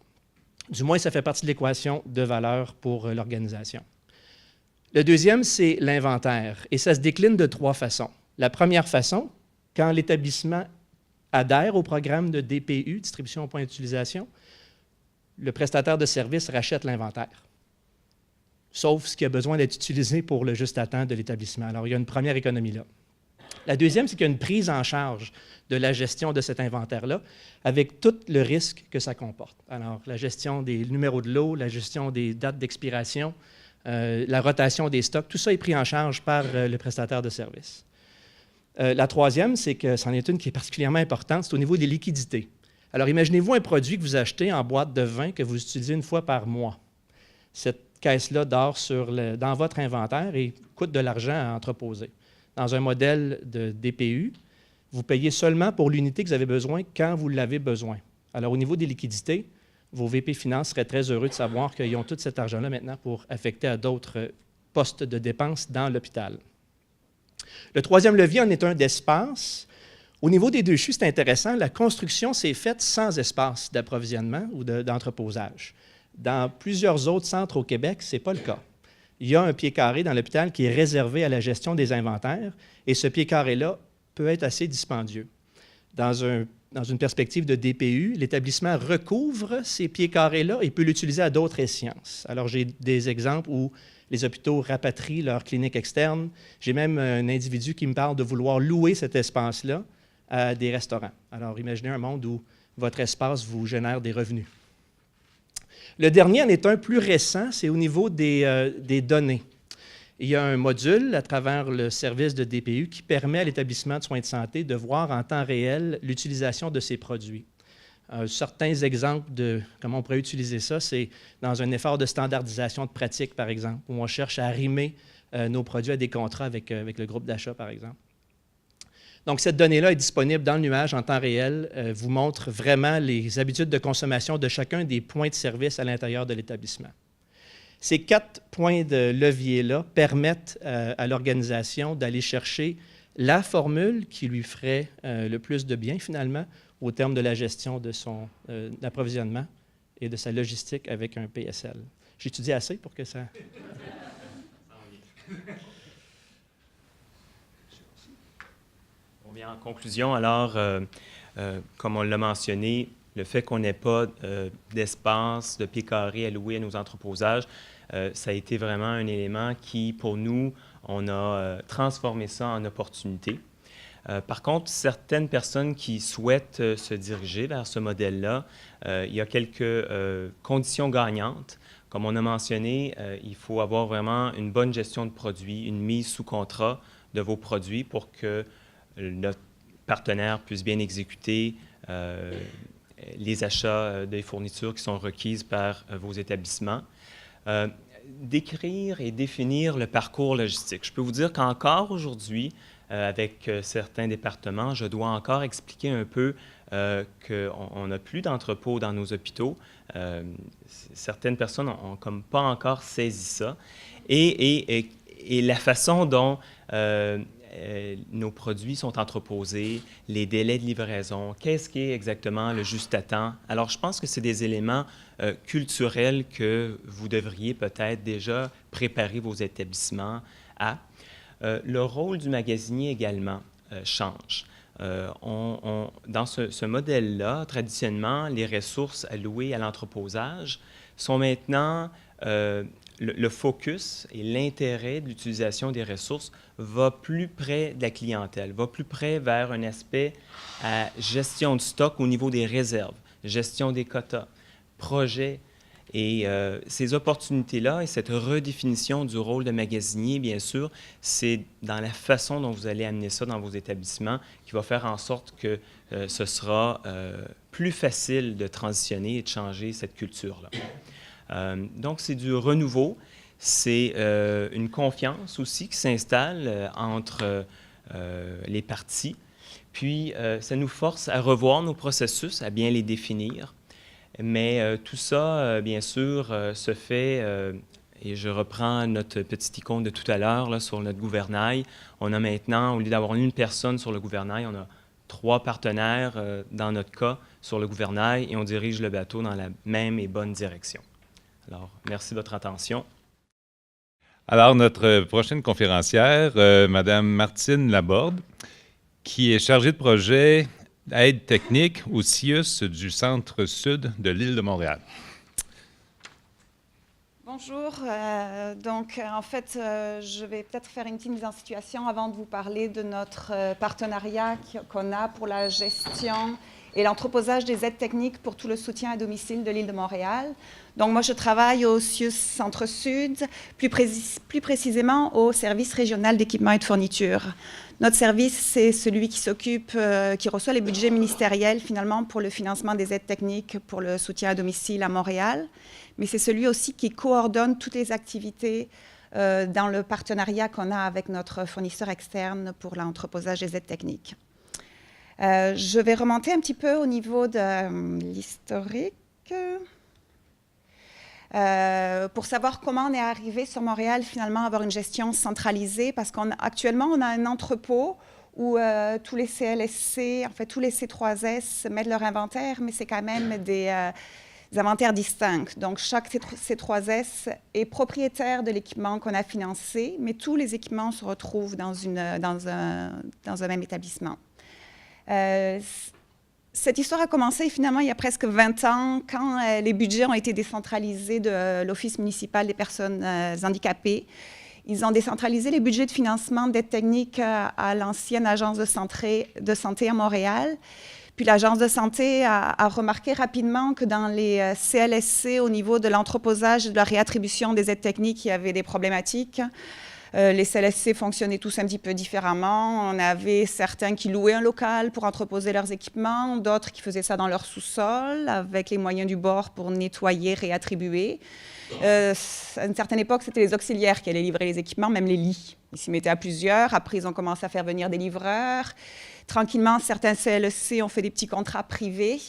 Du moins, ça fait partie de l'équation de valeur pour l'organisation. Le deuxième, c'est l'inventaire, et ça se décline de 3 façons. La première façon, quand l'établissement adhère au programme de DPU, distribution au point d'utilisation, le prestataire de service rachète l'inventaire, sauf ce qui a besoin d'être utilisé pour le juste à temps de l'établissement. Alors, il y a une première économie là. La deuxième, c'est qu'il y a une prise en charge de la gestion de cet inventaire-là, avec tout le risque que ça comporte. Alors, la gestion des numéros de lot, la gestion des dates d'expiration, la rotation des stocks, tout ça est pris en charge par le prestataire de service. La troisième, c'est que c'en est une qui est particulièrement importante, c'est au niveau des liquidités. Alors, imaginez-vous un produit que vous achetez en boîte de vin que vous utilisez une fois par mois. Cette caisse-là dort dans votre inventaire et coûte de l'argent à entreposer. Dans un modèle de DPU, vous payez seulement pour l'unité que vous avez besoin quand vous l'avez besoin. Alors, au niveau des liquidités, vos VP Finances seraient très heureux de savoir qu'ils ont tout cet argent-là maintenant pour affecter à d'autres postes de dépenses dans l'hôpital. Le troisième levier en est un d'espace. Au niveau des 2 CHU, c'est intéressant, la construction s'est faite sans espace d'approvisionnement ou d'entreposage. Dans plusieurs autres centres au Québec, ce n'est pas le cas. Il y a un pied carré dans l'hôpital qui est réservé à la gestion des inventaires, et ce pied carré-là peut être assez dispendieux. Dans une perspective de DPU, l'établissement recouvre ces pieds carrés-là et peut l'utiliser à d'autres échéances. Alors, j'ai des exemples où les hôpitaux rapatrient leur clinique externe. J'ai même un individu qui me parle de vouloir louer cet espace-là à des restaurants. Alors, imaginez un monde où votre espace vous génère des revenus. Le dernier en est un plus récent, c'est au niveau des données. Il y a un module à travers le service de DPU qui permet à l'établissement de soins de santé de voir en temps réel l'utilisation de ses produits. Certains exemples de comment on pourrait utiliser ça, c'est dans un effort de standardisation de pratique, par exemple, où on cherche à arrimer nos produits à des contrats avec le groupe d'achat, par exemple. Donc, cette donnée-là est disponible dans le nuage en temps réel, vous montre vraiment les habitudes de consommation de chacun des points de service à l'intérieur de l'établissement. Ces 4 points de levier-là permettent à l'organisation d'aller chercher la formule qui lui ferait le plus de bien, finalement, au terme de la gestion de son approvisionnement et de sa logistique avec un PSL. J'étudie assez pour que ça... On vient en conclusion, alors, comme on l'a mentionné, le fait qu'on n'ait pas d'espace, de pieds carrés alloués à nos entreposages, ça a été vraiment un élément qui, pour nous, on a transformé ça en opportunité. Par contre, certaines personnes qui souhaitent se diriger vers ce modèle-là, il y a quelques conditions gagnantes. Comme on a mentionné, il faut avoir vraiment une bonne gestion de produits, une mise sous contrat de vos produits pour que notre partenaire puisse bien exécuter les achats des fournitures qui sont requises par vos établissements. Décrire et définir le parcours logistique. Je peux vous dire qu'encore aujourd'hui, avec certains départements, je dois encore expliquer un peu qu'on n'a plus d'entrepôts dans nos hôpitaux. Certaines personnes n'ont comme pas encore saisi ça. Et la façon dont nos produits sont entreposés, les délais de livraison, qu'est-ce qui est exactement le juste à temps. Alors, je pense que c'est des éléments culturels que vous devriez peut-être déjà préparer vos établissements à. Le rôle du magasinier également change. Dans ce modèle-là, traditionnellement, les ressources allouées à l'entreposage sont maintenant, le focus et l'intérêt de l'utilisation des ressources va plus près de la clientèle, va plus près vers un aspect à gestion de stock au niveau des réserves, gestion des quotas, projets. Et ces opportunités-là et cette redéfinition du rôle de magasinier, bien sûr, c'est dans la façon dont vous allez amener ça dans vos établissements qui va faire en sorte que ce sera plus facile de transitionner et de changer cette culture-là. Donc, c'est du renouveau, c'est une confiance aussi qui s'installe entre les parties. Puis, ça nous force à revoir nos processus, à bien les définir. Mais tout ça, bien sûr, se fait, et je reprends notre petite icône de tout à l'heure là, sur notre gouvernail. On a maintenant, au lieu d'avoir une personne sur le gouvernail, on a 3 partenaires, dans notre cas, sur le gouvernail, et on dirige le bateau dans la même et bonne direction. Alors, merci de votre attention. Alors, notre prochaine conférencière, Mme Martine Laborde, qui est chargée de projet aide technique au CIUS du centre-sud de l'île de Montréal. Bonjour. En fait, je vais peut-être faire une petite mise en situation avant de vous parler de notre partenariat qu'on a pour la gestion et l'entreposage des aides techniques pour tout le soutien à domicile de l'île de Montréal. Donc, moi, je travaille au CIUS Centre-Sud, plus précisément au service régional d'équipement et de fourniture. Notre service, c'est celui qui s'occupe, qui reçoit les budgets ministériels, finalement, pour le financement des aides techniques pour le soutien à domicile à Montréal. Mais c'est celui aussi qui coordonne toutes les activités dans le partenariat qu'on a avec notre fournisseur externe pour l'entreposage des aides techniques. Je vais remonter un petit peu au niveau de l'historique. Pour savoir comment on est arrivé sur Montréal, finalement, à avoir une gestion centralisée, parce qu'actuellement, on a un entrepôt où tous les CLSC, en fait, tous les C3S mettent leur inventaire, mais c'est quand même des inventaires distincts. Donc, chaque C3S est propriétaire de l'équipement qu'on a financé, mais tous les équipements se retrouvent dans un même établissement. Cette histoire a commencé finalement il y a presque 20 ans quand les budgets ont été décentralisés de l'Office municipal des personnes handicapées. Ils ont décentralisé les budgets de financement d'aide technique à l'ancienne agence de santé à Montréal. Puis l'agence de santé a remarqué rapidement que dans les CLSC, au niveau de l'entreposage et de la réattribution des aides techniques, il y avait des problématiques. Les CLSC fonctionnaient tous un petit peu différemment. On avait certains qui louaient un local pour entreposer leurs équipements, d'autres qui faisaient ça dans leur sous-sol avec les moyens du bord pour nettoyer, réattribuer. À une certaine époque, c'était les auxiliaires qui allaient livrer les équipements, même les lits. Ils s'y mettaient à plusieurs. Après, ils ont commencé à faire venir des livreurs. Tranquillement, certains CLSC ont fait des petits contrats privés.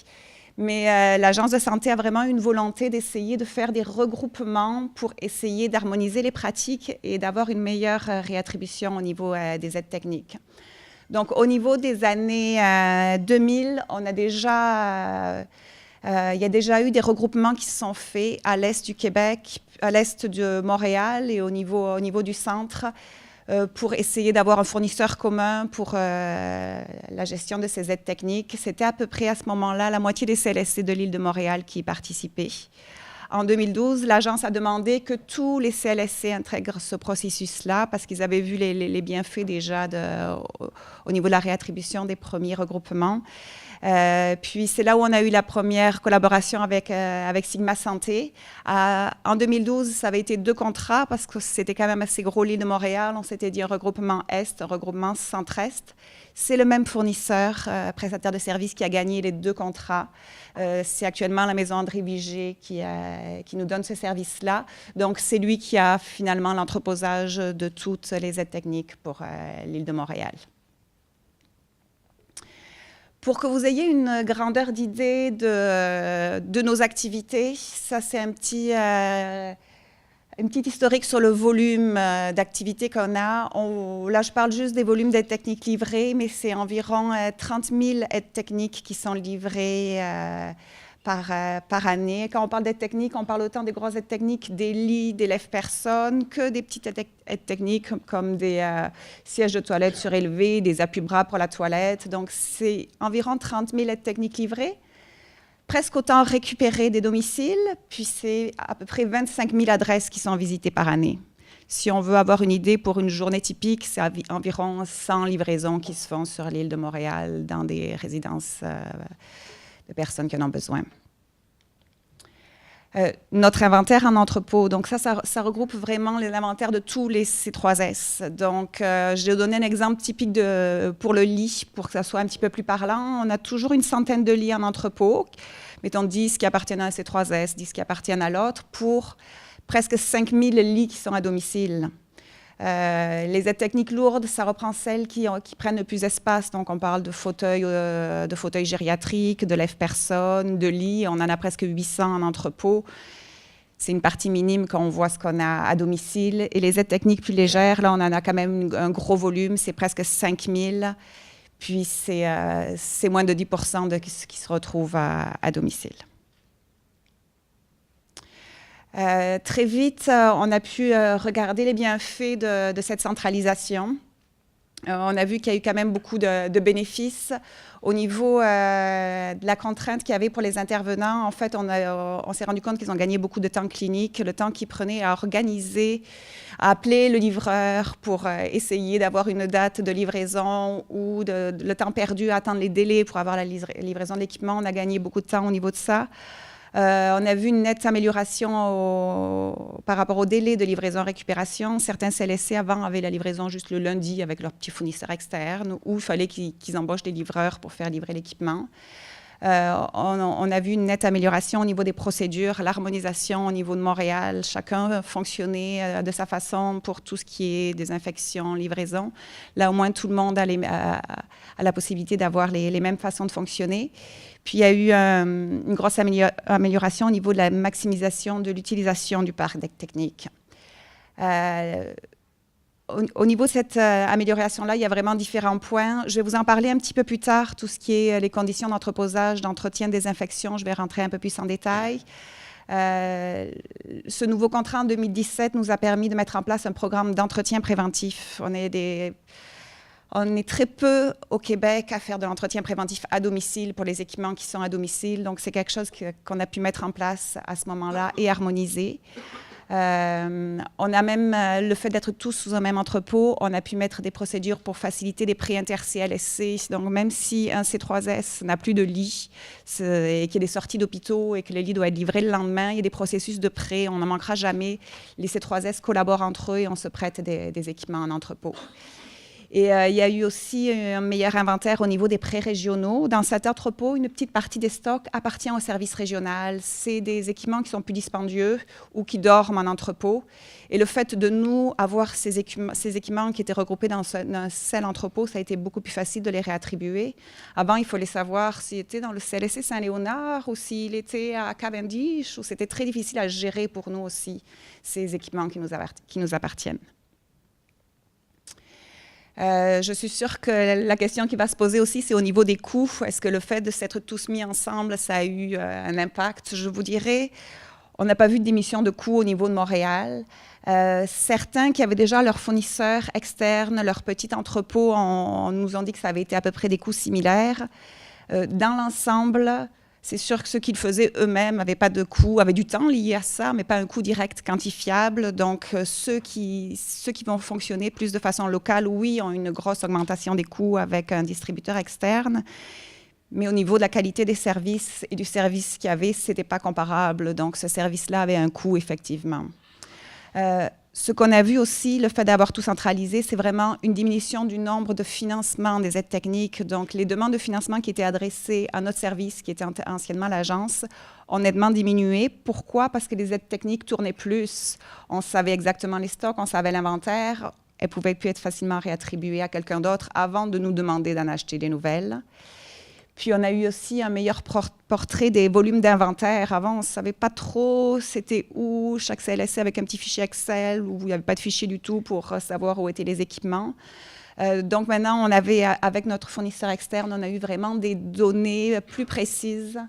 Mais l'agence de santé a vraiment une volonté d'essayer de faire des regroupements pour essayer d'harmoniser les pratiques et d'avoir une meilleure réattribution au niveau des aides techniques. Donc, au niveau des années 2000, il y a déjà eu des regroupements qui se sont faits à l'est du Québec, à l'est de Montréal et au niveau du centre pour essayer d'avoir un fournisseur commun pour la gestion de ces aides techniques. C'était à peu près à ce moment-là la moitié des CLSC de l'île de Montréal qui y participaient. En 2012, l'agence a demandé que tous les CLSC intègrent ce processus-là parce qu'ils avaient vu les bienfaits déjà au niveau de la réattribution des premiers regroupements. Puis c'est là où on a eu la première collaboration avec Sigma Santé. En 2012, ça avait été 2 contrats parce que c'était quand même assez gros l'île de Montréal. On s'était dit un regroupement Est, un regroupement Centre-Est. C'est le même fournisseur, prestataire de services, qui a gagné les 2 contrats. C'est actuellement la maison André Vigé qui nous donne ce service-là. Donc, c'est lui qui a finalement l'entreposage de toutes les aides techniques pour l'île de Montréal. Pour que vous ayez une grandeur d'idée de nos activités, ça c'est un petit Une petite historique sur le volume d'activités qu'on a. Là, je parle juste des volumes d'aides techniques livrées, mais c'est environ 30 000 aides techniques qui sont livrées par année. Quand on parle d'aides techniques, on parle autant des grosses aides techniques, des lits d'élèves personnes, que des petites aides techniques comme des sièges de toilette surélevés, des appuis-bras pour la toilette. Donc, c'est environ 30 000 aides techniques livrées. Presque autant récupérées des domiciles, puis c'est à peu près 25 000 adresses qui sont visitées par année. Si on veut avoir une idée, pour une journée typique, c'est environ 100 livraisons qui se font sur l'île de Montréal dans des résidences de personnes qui en ont besoin. Notre inventaire en entrepôt, donc ça regroupe vraiment l'inventaire de tous les C3S. Donc, je vais donner un exemple typique pour le lit, pour que ça soit un petit peu plus parlant. On a toujours une centaine de lits en entrepôt, mettons 10 qui appartiennent à un C3S, 10 qui appartiennent à l'autre, pour presque 5 000 lits qui sont à domicile. Les aides techniques lourdes, ça reprend celles qui prennent le plus d'espace. Donc, on parle de fauteuils gériatriques, de lève-personnes, de lits. On en a presque 800 en entrepôt. C'est une partie minime quand on voit ce qu'on a à domicile. Et les aides techniques plus légères, là, on en a quand même un gros volume. C'est presque 5 000. Puis, c'est moins de 10 % de ce qui se retrouve à domicile. Très vite, on a pu regarder les bienfaits de cette centralisation. On a vu qu'il y a eu quand même beaucoup de bénéfices. Au niveau de la contrainte qu'il y avait pour les intervenants, en fait, on s'est rendu compte qu'ils ont gagné beaucoup de temps clinique, le temps qu'ils prenaient à organiser, à appeler le livreur pour essayer d'avoir une date de livraison, ou le temps perdu à attendre les délais pour avoir la livraison de l'équipement. On a gagné beaucoup de temps au niveau de ça. On a vu une nette amélioration par rapport au délai de livraison-récupération. Certains CLSC avant avaient la livraison juste le lundi avec leur petit fournisseur externe, ou il fallait qu'ils embauchent des livreurs pour faire livrer l'équipement. On a vu une nette amélioration au niveau des procédures, l'harmonisation au niveau de Montréal. Chacun fonctionnait de sa façon pour tout ce qui est désinfection, livraison. Là, au moins, tout le monde a la possibilité d'avoir les mêmes façons de fonctionner. Puis, il y a eu une grosse amélioration au niveau de la maximisation de l'utilisation du parc d'aides techniques. Au niveau de cette amélioration-là, il y a vraiment différents points. Je vais vous en parler un petit peu plus tard, tout ce qui est les conditions d'entreposage, d'entretien, de désinfection. Je vais rentrer un peu plus en détail. Ce nouveau contrat en 2017 nous a permis de mettre en place un programme d'entretien préventif. On est très peu au Québec à faire de l'entretien préventif à domicile pour les équipements qui sont à domicile. Donc, c'est quelque chose qu'on a pu mettre en place à ce moment-là et harmoniser. On a même le fait d'être tous sous un même entrepôt, on a pu mettre des procédures pour faciliter des prêts inter-CLSC. Donc, même si un C3S n'a plus de lit et qu'il y a des sorties d'hôpitaux et que le lit doit être livré le lendemain, il y a des processus de prêt, on n'en manquera jamais. Les C3S collaborent entre eux et on se prête des équipements en entrepôt. Et il y a eu aussi un meilleur inventaire au niveau des prêts régionaux. Dans cet entrepôt, une petite partie des stocks appartient au service régional. C'est des équipements qui sont plus dispendieux ou qui dorment en entrepôt. Et le fait de nous avoir ces équipements qui étaient regroupés dans un seul entrepôt, ça a été beaucoup plus facile de les réattribuer. Avant, il fallait savoir s'il était dans le CLSC Saint-Léonard ou s'il était à Cavendish. C'était très difficile à gérer pour nous aussi, ces équipements qui nous appartiennent. Je suis sûre que la question qui va se poser aussi, c'est au niveau des coûts. Est-ce que le fait de s'être tous mis ensemble, ça a eu un impact? Je vous dirais, on n'a pas vu de diminution de coûts au niveau de Montréal. Certains qui avaient déjà leurs fournisseurs externes, leur petit entrepôt, nous ont dit que ça avait été à peu près des coûts similaires. Dans l'ensemble, c'est sûr que ceux qui le faisaient eux-mêmes n'avaient pas de coût, avaient du temps lié à ça, mais pas un coût direct quantifiable. Donc, ceux qui vont fonctionner plus de façon locale, oui, ont une grosse augmentation des coûts avec un distributeur externe. Mais au niveau de la qualité des services et du service qu'il y avait, ce n'était pas comparable. Donc, ce service-là avait un coût, effectivement. Ce qu'on a vu aussi, le fait d'avoir tout centralisé, c'est vraiment une diminution du nombre de financements des aides techniques. Donc, les demandes de financement qui étaient adressées à notre service, qui était anciennement l'agence, ont nettement diminué. Pourquoi? Parce que les aides techniques tournaient plus. On savait exactement les stocks, on savait l'inventaire. Elles pouvaient plus être facilement réattribuées à quelqu'un d'autre avant de nous demander d'en acheter des nouvelles. Puis on a eu aussi un meilleur portrait des volumes d'inventaire. Avant, on ne savait pas trop c'était où chaque CLSC avec un petit fichier Excel où il n'y avait pas de fichier du tout pour savoir où étaient les équipements. Donc maintenant, avec notre fournisseur externe, on a eu vraiment des données plus précises.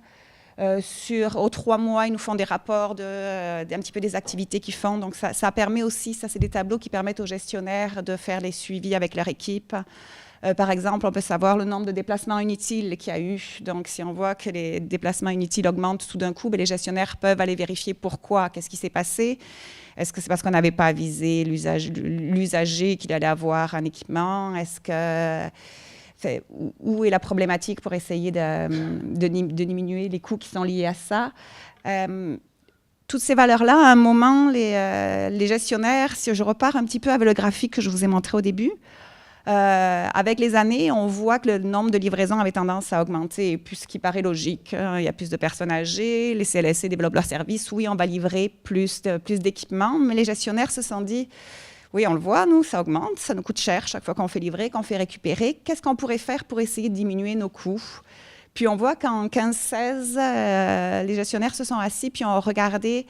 Aux 3 mois, ils nous font des rapports d'un petit peu des activités qu'ils font. Donc ça permet aussi, ça c'est des tableaux qui permettent aux gestionnaires de faire les suivis avec leur équipe. Par exemple, on peut savoir le nombre de déplacements inutiles qu'il y a eu. Donc, si on voit que les déplacements inutiles augmentent tout d'un coup, les gestionnaires peuvent aller vérifier pourquoi, qu'est-ce qui s'est passé. Est-ce que c'est parce qu'on n'avait pas avisé l'usager qu'il allait avoir un équipement? Où est la problématique pour essayer de diminuer les coûts qui sont liés à ça? Toutes ces valeurs-là, à un moment, les gestionnaires, si je repars un petit peu avec le graphique que je vous ai montré au début, avec les années, on voit que le nombre de livraisons avait tendance à augmenter, plus ce qui paraît logique. Il y a plus de personnes âgées, les CLSC développent leurs services. Oui, on va livrer plus d'équipements, mais les gestionnaires se sont dit, oui, on le voit, nous, ça augmente, ça nous coûte cher chaque fois qu'on fait livrer, qu'on fait récupérer. Qu'est-ce qu'on pourrait faire pour essayer de diminuer nos coûts? Puis on voit qu'en 15-16, les gestionnaires se sont assis puis ont regardé.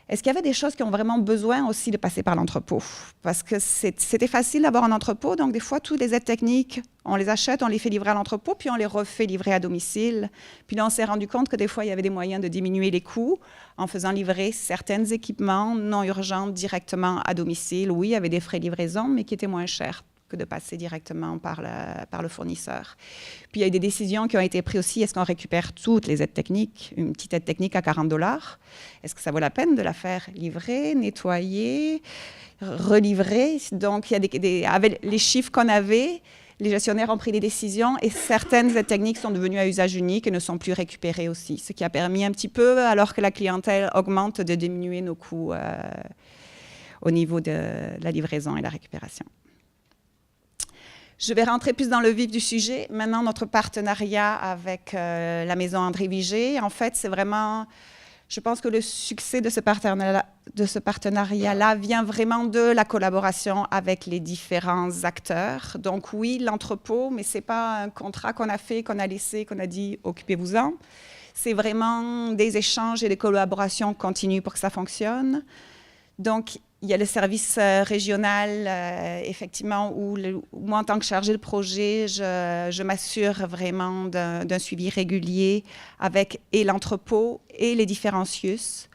Est-ce qu'il y avait des choses qui ont vraiment besoin aussi de passer par l'entrepôt? Parce que c'était facile d'avoir un entrepôt, donc des fois, toutes les aides techniques, on les achète, on les fait livrer à l'entrepôt, puis on les refait livrer à domicile. Puis là, on s'est rendu compte que des fois, il y avait des moyens de diminuer les coûts en faisant livrer certains équipements non urgents directement à domicile. Oui, il y avait des frais de livraison, mais qui étaient moins chers que de passer directement par le fournisseur. Puis il y a eu des décisions qui ont été prises aussi. Est-ce qu'on récupère toutes les aides techniques? Une petite aide technique à 40 $. Est-ce que ça vaut la peine de la faire livrer, nettoyer, relivrer? Donc, avec les chiffres qu'on avait, les gestionnaires ont pris des décisions et certaines aides techniques sont devenues à usage unique et ne sont plus récupérées aussi. Ce qui a permis un petit peu, alors que la clientèle augmente, de diminuer nos coûts au niveau de la livraison et la récupération. Je vais rentrer plus dans le vif du sujet. Maintenant, notre partenariat avec la Maison André Vigée, en fait, c'est vraiment... Je pense que le succès de ce partenariat-là vient vraiment de la collaboration avec les différents acteurs. Donc oui, l'entrepôt, mais ce n'est pas un contrat qu'on a fait, qu'on a laissé, qu'on a dit « occupez-vous-en ». C'est vraiment des échanges et des collaborations continues pour que ça fonctionne. Donc, il y a le service régional, effectivement, où moi, en tant que chargée de projet, je m'assure vraiment d'un suivi régulier avec et l'entrepôt et les différents CIUS.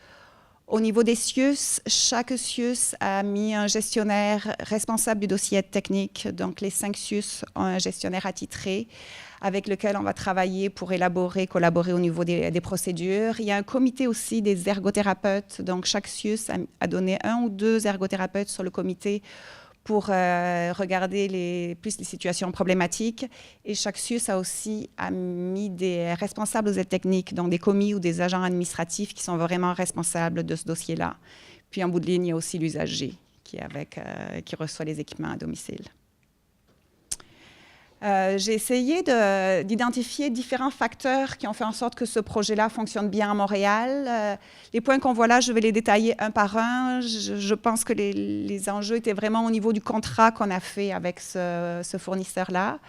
Au niveau des CIUS, chaque CIUS a mis un gestionnaire responsable du dossier technique. Donc, les 5 CIUS ont un gestionnaire attitré avec lequel on va travailler pour collaborer au niveau des procédures. Il y a un comité aussi des ergothérapeutes. Donc, chaque CIUS a donné 1 ou 2 ergothérapeutes sur le comité pour regarder plus les situations problématiques. Et chaque CIUS a mis des responsables aux aides techniques, donc des commis ou des agents administratifs qui sont vraiment responsables de ce dossier-là. Puis, en bout de ligne, il y a aussi l'usager qui reçoit les équipements à domicile. J'ai essayé d'identifier différents facteurs qui ont fait en sorte que ce projet-là fonctionne bien à Montréal. Les points qu'on voit là, je vais les détailler un par un. Je pense que les enjeux étaient vraiment au niveau du contrat qu'on a fait avec ce fournisseur-là.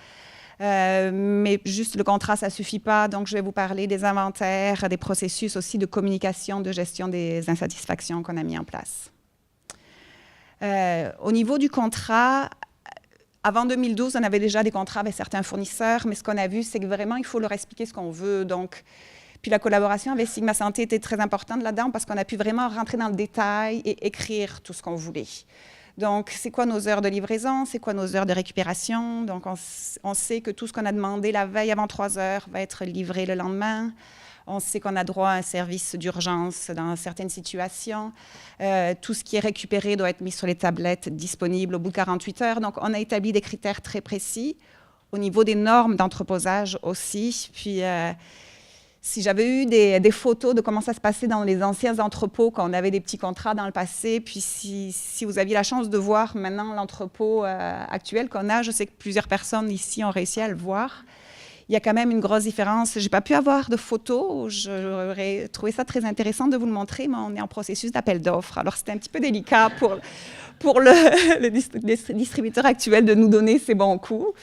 Mais juste le contrat, ça ne suffit pas. Donc, je vais vous parler des inventaires, des processus aussi de communication, de gestion des insatisfactions qu'on a mis en place. Au niveau du contrat, avant 2012, on avait déjà des contrats avec certains fournisseurs, mais ce qu'on a vu, c'est que vraiment, il faut leur expliquer ce qu'on veut. Donc, puis la collaboration avec Sigma Santé était très importante là-dedans parce qu'on a pu vraiment rentrer dans le détail et écrire tout ce qu'on voulait. Donc, c'est quoi nos heures de livraison? C'est quoi nos heures de récupération? Donc, on sait que tout ce qu'on a demandé la veille avant 3 heures va être livré le lendemain. On sait qu'on a droit à un service d'urgence dans certaines situations. Tout ce qui est récupéré doit être mis sur les tablettes disponibles au bout de 48 heures. Donc, on a établi des critères très précis au niveau des normes d'entreposage aussi. Puis, si j'avais eu des photos de comment ça se passait dans les anciens entrepôts quand on avait des petits contrats dans le passé, puis si vous aviez la chance de voir maintenant l'entrepôt actuel qu'on a, je sais que plusieurs personnes ici ont réussi à le voir. il y a quand même une grosse différence. Je n'ai pas pu avoir de photos. J'aurais trouvé ça très intéressant de vous le montrer, mais on est en processus d'appel d'offres. Alors, c'était un petit peu délicat pour le distributeur actuel de nous donner ses bons coups.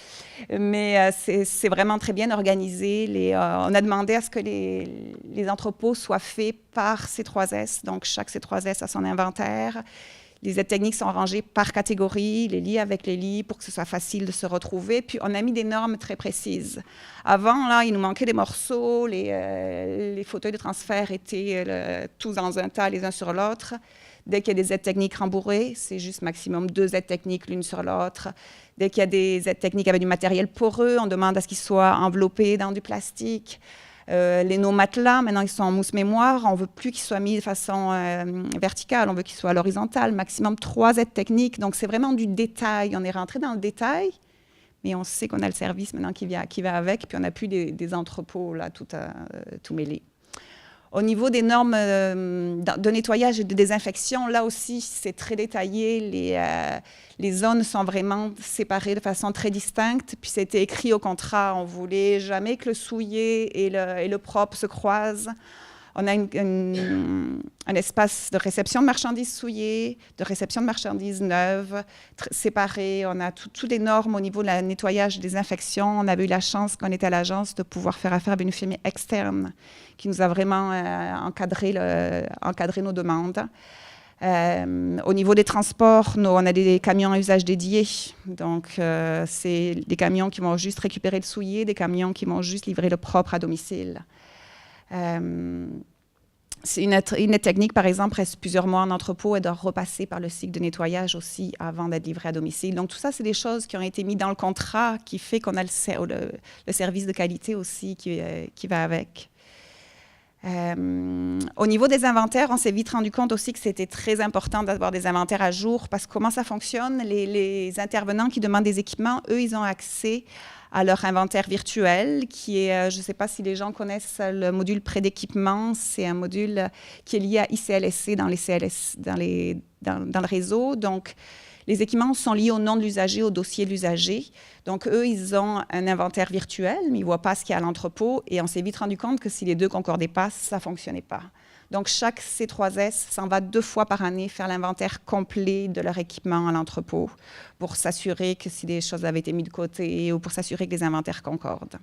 Mais c'est vraiment très bien organisé. On a demandé à ce que les entrepôts soient faits par C3S. Donc, chaque C3S a son inventaire. Les aides techniques sont rangées par catégorie, les lits avec les lits, pour que ce soit facile de se retrouver. Puis, on a mis des normes très précises. Avant, là, il nous manquait des morceaux. Les fauteuils de transfert étaient tous dans un tas, les uns sur l'autre. Dès qu'il y a des aides techniques rembourrées, c'est juste maximum 2 aides techniques l'une sur l'autre. Dès qu'il y a des aides techniques avec du matériel poreux, on demande à ce qu'ils soient enveloppés dans du plastique. Nos matelas, maintenant, ils sont en mousse mémoire. On ne veut plus qu'ils soient mis de façon verticale, on veut qu'ils soient à l'horizontale. Maximum 3 aides techniques. Donc, c'est vraiment du détail. On est rentré dans le détail, mais on sait qu'on a le service maintenant qui va avec, puis on n'a plus des entrepôts là, tout mêlés. Au niveau des normes de nettoyage et de désinfection, là aussi, c'est très détaillé. Les zones sont vraiment séparées de façon très distincte. Puis, c'était écrit au contrat. On ne voulait jamais que le souillé et le propre se croisent. On a un espace de réception de marchandises souillées, de réception de marchandises neuves, séparées. On a toutes les normes au niveau de la nettoyage et désinfection. On avait eu la chance, quand on était à l'agence, de pouvoir faire affaire avec une firme externe qui nous a vraiment encadré nos demandes. Au niveau des transports, on a des camions à usage dédié. Donc, c'est des camions qui vont juste récupérer le souillé, des camions qui vont juste livrer le propre à domicile. C'est une aide technique, par exemple, reste plusieurs mois en entrepôt et doit repasser par le cycle de nettoyage aussi avant d'être livrée à domicile. Donc, tout ça, c'est des choses qui ont été mises dans le contrat qui fait qu'on a le service de qualité aussi qui va avec. Au niveau des inventaires, on s'est vite rendu compte aussi que c'était très important d'avoir des inventaires à jour parce que comment ça fonctionne, les intervenants qui demandent des équipements, eux, ils ont accès à leur inventaire virtuel qui est, je ne sais pas si les gens connaissent le module prêt d'équipement, c'est un module qui est lié à ICLSC dans le réseau. Donc, les équipements sont liés au nom de l'usager, au dossier de l'usager. Donc, eux, ils ont un inventaire virtuel, mais ils ne voient pas ce qu'il y a à l'entrepôt. Et on s'est vite rendu compte que si les deux ne concordaient pas, ça ne fonctionnait pas. Donc, chaque C3S s'en va 2 fois par année faire l'inventaire complet de leur équipement à l'entrepôt pour s'assurer que si des choses avaient été mises de côté ou pour s'assurer que les inventaires concordent.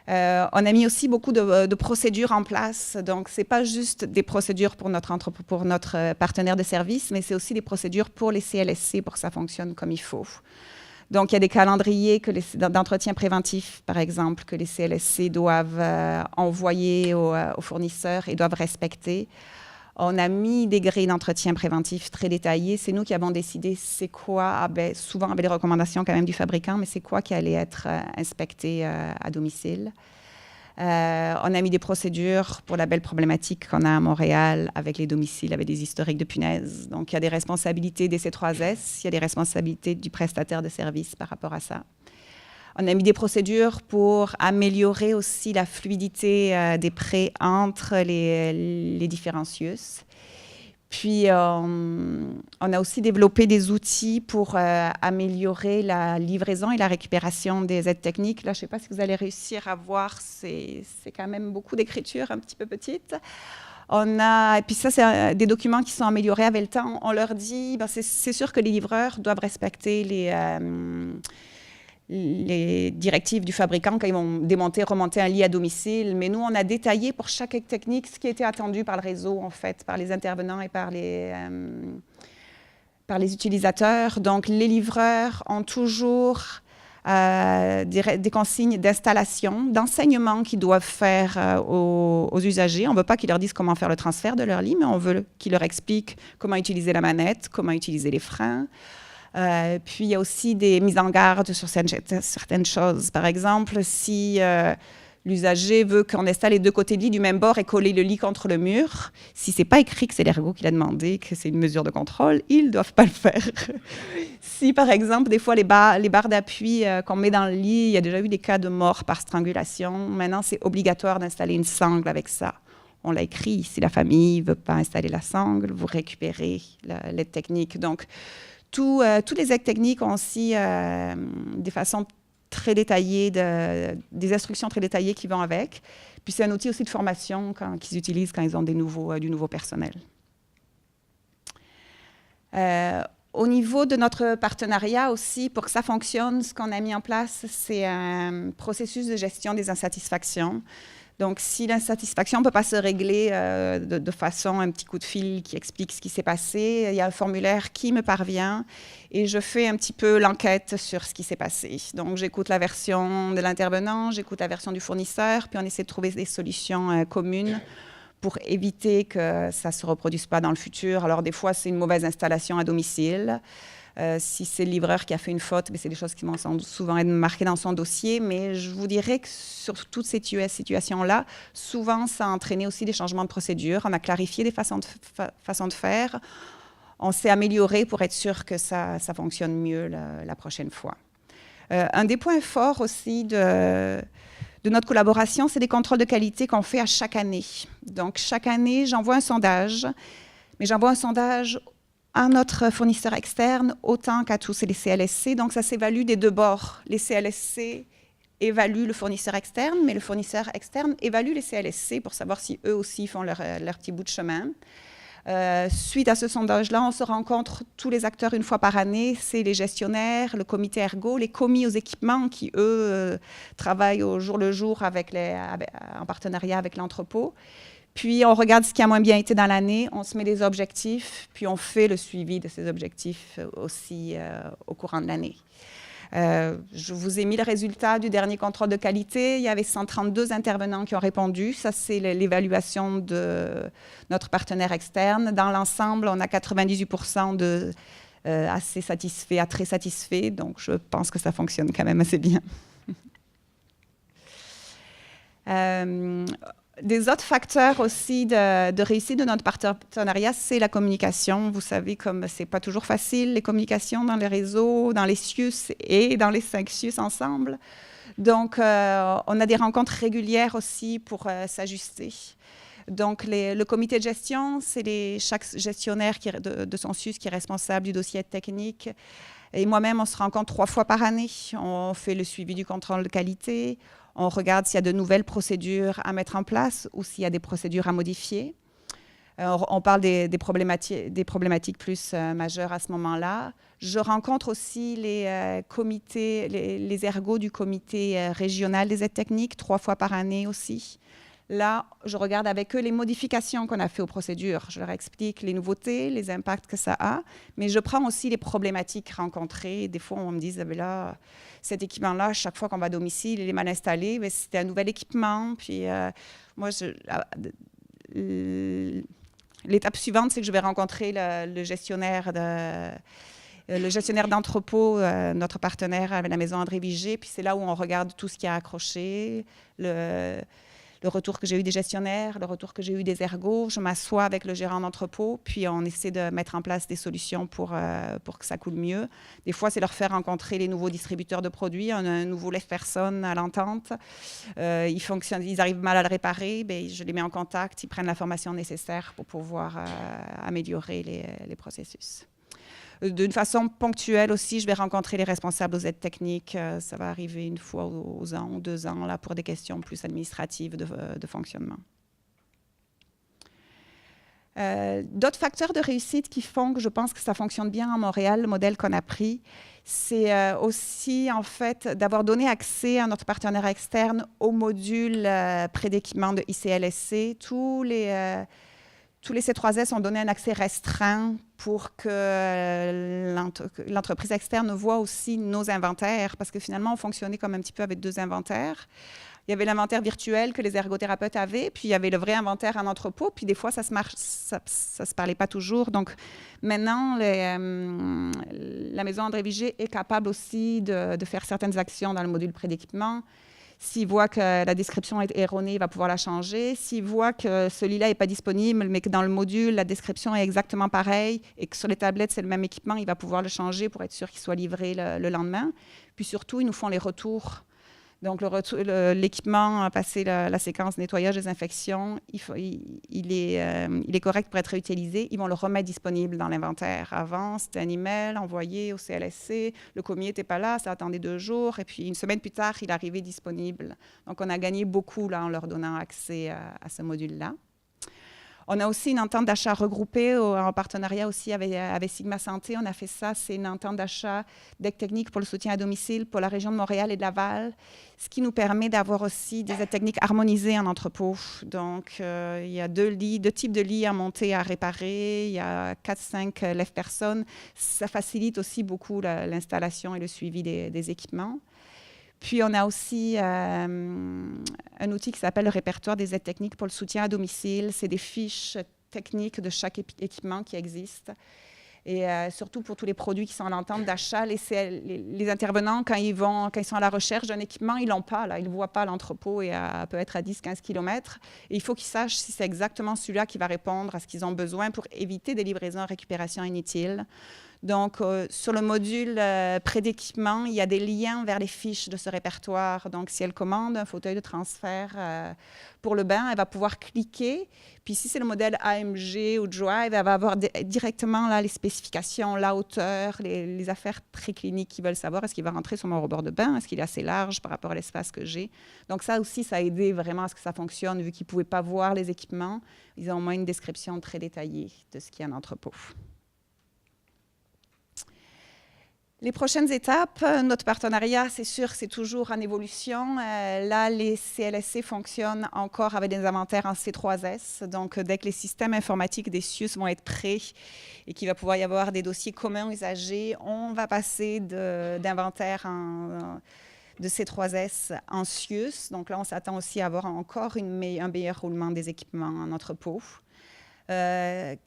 On a mis aussi beaucoup de procédures en place. Donc, ce n'est pas juste des procédures pour notre partenaire de service, mais c'est aussi des procédures pour les CLSC pour que ça fonctionne comme il faut. Donc, il y a des calendriers d'entretien préventif, par exemple, que les CLSC doivent envoyer aux fournisseurs et doivent respecter. On a mis des grilles d'entretien préventif très détaillées. C'est nous qui avons décidé c'est quoi, souvent avec les recommandations quand même du fabricant, mais c'est quoi qui allait être inspecté à domicile. On a mis des procédures pour la belle problématique qu'on a à Montréal avec les domiciles, avec des historiques de punaises. Donc, il y a des responsabilités des C3S, il y a des responsabilités du prestataire de service par rapport à ça. On a mis des procédures pour améliorer aussi la fluidité des prêts entre les différents CIUS. Puis, on a aussi développé des outils pour améliorer la livraison et la récupération des aides techniques. Là, je ne sais pas si vous allez réussir à voir, c'est quand même beaucoup d'écriture, un petit peu petite. Et puis ça, c'est des documents qui sont améliorés avec le temps. On leur dit, c'est sûr que les livreurs doivent respecter les directives du fabricant quand ils vont démonter, remonter un lit à domicile. Mais nous, on a détaillé pour chaque aide technique ce qui était attendu par le réseau, en fait, par les intervenants et par les utilisateurs. Donc, les livreurs ont toujours des consignes d'installation, d'enseignement qu'ils doivent faire aux usagers. On ne veut pas qu'ils leur disent comment faire le transfert de leur lit, mais on veut qu'ils leur expliquent comment utiliser la manette, comment utiliser les freins. Puis, il y a aussi des mises en garde sur certaines choses. Par exemple, si l'usager veut qu'on installe les 2 côtés de lit du même bord et coller le lit contre le mur, si ce n'est pas écrit que c'est l'ergo qui l'a demandé, que c'est une mesure de contrôle, ils ne doivent pas le faire. Si, par exemple, des fois, les barres d'appui qu'on met dans le lit, il y a déjà eu des cas de mort par strangulation. Maintenant, c'est obligatoire d'installer une sangle avec ça. On l'a écrit. Si la famille ne veut pas installer la sangle, vous récupérez l'aide technique. Donc, tous les aides techniques ont aussi des façons très détaillées, des instructions très détaillées qui vont avec. Puis c'est un outil aussi de formation qu'ils utilisent quand ils ont du nouveau personnel. Au niveau de notre partenariat aussi, pour que ça fonctionne, ce qu'on a mis en place, c'est un processus de gestion des insatisfactions. Donc, si l'insatisfaction ne peut pas se régler de façon, un petit coup de fil qui explique ce qui s'est passé, il y a un formulaire qui me parvient et je fais un petit peu l'enquête sur ce qui s'est passé. Donc, j'écoute la version de l'intervenant, j'écoute la version du fournisseur, puis on essaie de trouver des solutions communes pour éviter que ça ne se reproduise pas dans le futur. Alors, des fois, c'est une mauvaise installation à domicile. Si c'est le livreur qui a fait une faute, c'est des choses qui vont souvent être marquées dans son dossier. Mais je vous dirais que sur toutes ces situations-là, souvent, ça a entraîné aussi des changements de procédure. On a clarifié des façons de faire. On s'est amélioré pour être sûr que ça fonctionne mieux la prochaine fois. Un des points forts aussi de notre collaboration, c'est des contrôles de qualité qu'on fait à chaque année. Donc, chaque année, j'envoie un sondage, mais j'envoie un sondage à notre fournisseur externe autant qu'à tous les CLSC. Donc, ça s'évalue des deux bords. Les CLSC évaluent le fournisseur externe, mais le fournisseur externe évalue les CLSC pour savoir si eux aussi font leur petit bout de chemin. Suite à ce sondage-là, on se rencontre tous les acteurs une fois par année. C'est les gestionnaires, le comité ergo, les commis aux équipements qui, eux, travaillent au jour le jour en partenariat avec l'entrepôt. Puis, on regarde ce qui a moins bien été dans l'année, on se met des objectifs, puis on fait le suivi de ces objectifs aussi au courant de l'année. Je vous ai mis le résultat du dernier contrôle de qualité. Il y avait 132 intervenants qui ont répondu. Ça, c'est l'évaluation de notre partenaire externe. Dans l'ensemble, on a 98% de assez satisfaits à très satisfaits. Donc, je pense que ça fonctionne quand même assez bien. Des autres facteurs aussi de réussite de notre partenariat, c'est la communication. Vous savez, comme c'est pas toujours facile, les communications dans les réseaux, dans les CIUS et dans les 5 CIUS ensemble. Donc, on a des rencontres régulières aussi pour s'ajuster. Donc, le comité de gestion, c'est chaque gestionnaire de son CIUS qui est responsable du dossier technique. Et moi-même, on se rencontre 3 fois par année. On fait le suivi du contrôle de qualité. On regarde s'il y a de nouvelles procédures à mettre en place ou s'il y a des procédures à modifier. On parle des problématiques plus majeures à ce moment-là. Je rencontre aussi les comités, les ergos du comité régional des aides techniques 3 fois par année aussi. Là, je regarde avec eux les modifications qu'on a fait aux procédures. Je leur explique les nouveautés, les impacts que ça a, mais je prends aussi les problématiques rencontrées. Des fois, on me dit, là, cet équipement-là, chaque fois qu'on va à domicile, il est mal installé. Mais c'était un nouvel équipement. Puis moi, l'étape suivante, c'est que je vais rencontrer le gestionnaire d'entrepôt, notre partenaire avec la maison André Vigé. Puis c'est là où on regarde tout ce qui a accroché, le retour que j'ai eu des gestionnaires, le retour que j'ai eu des ergos. Je m'assois avec le gérant d'entrepôt, puis on essaie de mettre en place des solutions pour que ça coule mieux. Des fois, c'est leur faire rencontrer les nouveaux distributeurs de produits. On a un nouveau lève-personne à l'entente. Ils arrivent mal à le réparer. Bien, je les mets en contact. Ils prennent la formation nécessaire pour pouvoir améliorer les processus. D'une façon ponctuelle aussi, je vais rencontrer les responsables aux aides techniques. Ça va arriver une fois aux ans ou 2 ans là, pour des questions plus administratives de fonctionnement. D'autres facteurs de réussite qui font que je pense que ça fonctionne bien à Montréal, le modèle qu'on a pris, c'est aussi en fait d'avoir donné accès à notre partenaire externe au module pré-d'équipement de ICLSC. Tous les C3S ont donné un accès restreint pour que l'entreprise externe voit aussi nos inventaires, parce que finalement, on fonctionnait comme un petit peu avec 2 inventaires. Il y avait l'inventaire virtuel que les ergothérapeutes avaient, puis il y avait le vrai inventaire en entrepôt, puis des fois, ça se parlait pas toujours. Donc, maintenant, la maison André Vigé est capable aussi de faire certaines actions dans le module pré-d'équipement. S'il voit que la description est erronée, il va pouvoir la changer. S'il voit que celui-là n'est pas disponible, mais que dans le module, la description est exactement pareille et que sur les tablettes, c'est le même équipement, il va pouvoir le changer pour être sûr qu'il soit livré le lendemain. Puis surtout, ils nous font les retours Donc, l'équipement a passé la séquence nettoyage, désinfection. Il est correct pour être réutilisé. Ils vont le remettre disponible dans l'inventaire. Avant, c'était un email envoyé au CLSC. Le commis n'était pas là, ça attendait 2 jours. Et puis, une semaine plus tard, il arrivait disponible. Donc, on a gagné beaucoup là, en leur donnant accès à ce module-là. On a aussi une entente d'achat regroupée en partenariat aussi avec Sigma Santé. On a fait ça, c'est une entente d'achat d'aide technique pour le soutien à domicile pour la région de Montréal et de Laval, ce qui nous permet d'avoir aussi des aides techniques harmonisées en entrepôt. Donc, il y a 2 types de lits à monter, à réparer. Il y a 4-5 lève-personnes. Ça facilite aussi beaucoup l'installation et le suivi des équipements. Puis, on a aussi un outil qui s'appelle le répertoire des aides techniques pour le soutien à domicile. C'est des fiches techniques de chaque équipement qui existe. Et surtout pour tous les produits qui sont en entente d'achat, les intervenants, quand ils sont à la recherche d'un équipement, ils ne l'ont pas. Là. Ils ne voient pas l'entrepôt et peut être à 10-15 km. Et il faut qu'ils sachent si c'est exactement celui-là qui va répondre à ce qu'ils ont besoin pour éviter des livraisons et récupérations inutiles. Donc, sur le module prêt d'équipement, il y a des liens vers les fiches de ce répertoire. Donc, si elle commande un fauteuil de transfert pour le bain, elle va pouvoir cliquer. Puis, si c'est le modèle AMG ou Drive, elle va avoir directement là, les spécifications, la hauteur, les affaires très cliniques qu'ils veulent savoir. Est-ce qu'il va rentrer sur mon rebord de bain? Est-ce qu'il est assez large par rapport à l'espace que j'ai? Donc, ça aussi, ça a aidé vraiment à ce que ça fonctionne, vu qu'ils ne pouvaient pas voir les équipements. Ils ont au moins une description très détaillée de ce qu'il y a en entrepôt. Les prochaines étapes, notre partenariat, c'est sûr, c'est toujours en évolution. Là, les CLSC fonctionnent encore avec des inventaires en C3S. Donc, dès que les systèmes informatiques des CIUS vont être prêts et qu'il va pouvoir y avoir des dossiers communs usagés, on va passer d'inventaire de C3S en CIUS. Donc là, on s'attend aussi à avoir encore un meilleur roulement des équipements en entrepôt.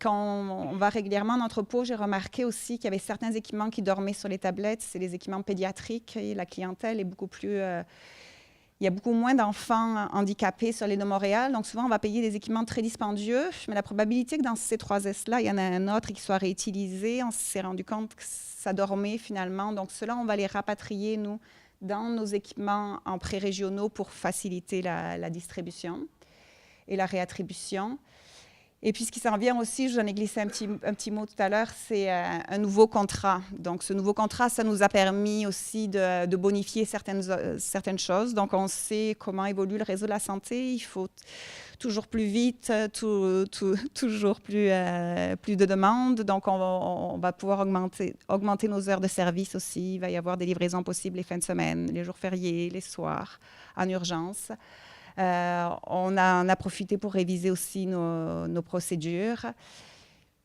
Quand on va régulièrement en entrepôt, j'ai remarqué aussi qu'il y avait certains équipements qui dormaient sur les tablettes. C'est les équipements pédiatriques et la clientèle est beaucoup plus... il y a beaucoup moins d'enfants handicapés sur l'île de Montréal. Donc, souvent, on va payer des équipements très dispendieux. Mais la probabilité que dans ces 3S-là, il y en a un autre qui soit réutilisé, on s'est rendu compte que ça dormait finalement. Donc, ceux-là, on va les rapatrier, nous, dans nos équipements en prêts régionaux pour faciliter la distribution et la réattribution. Et puis, ce qui s'en vient aussi, je vous en ai glissé un petit mot tout à l'heure, c'est un nouveau contrat. Donc, ce nouveau contrat, ça nous a permis aussi de bonifier certaines choses. Donc, on sait comment évolue le réseau de la santé. Il faut toujours plus vite, toujours plus de demandes. Donc, on va pouvoir augmenter nos heures de service aussi. Il va y avoir des livraisons possibles les fins de semaine, les jours fériés, les soirs, en urgence. On en a profité pour réviser aussi nos procédures.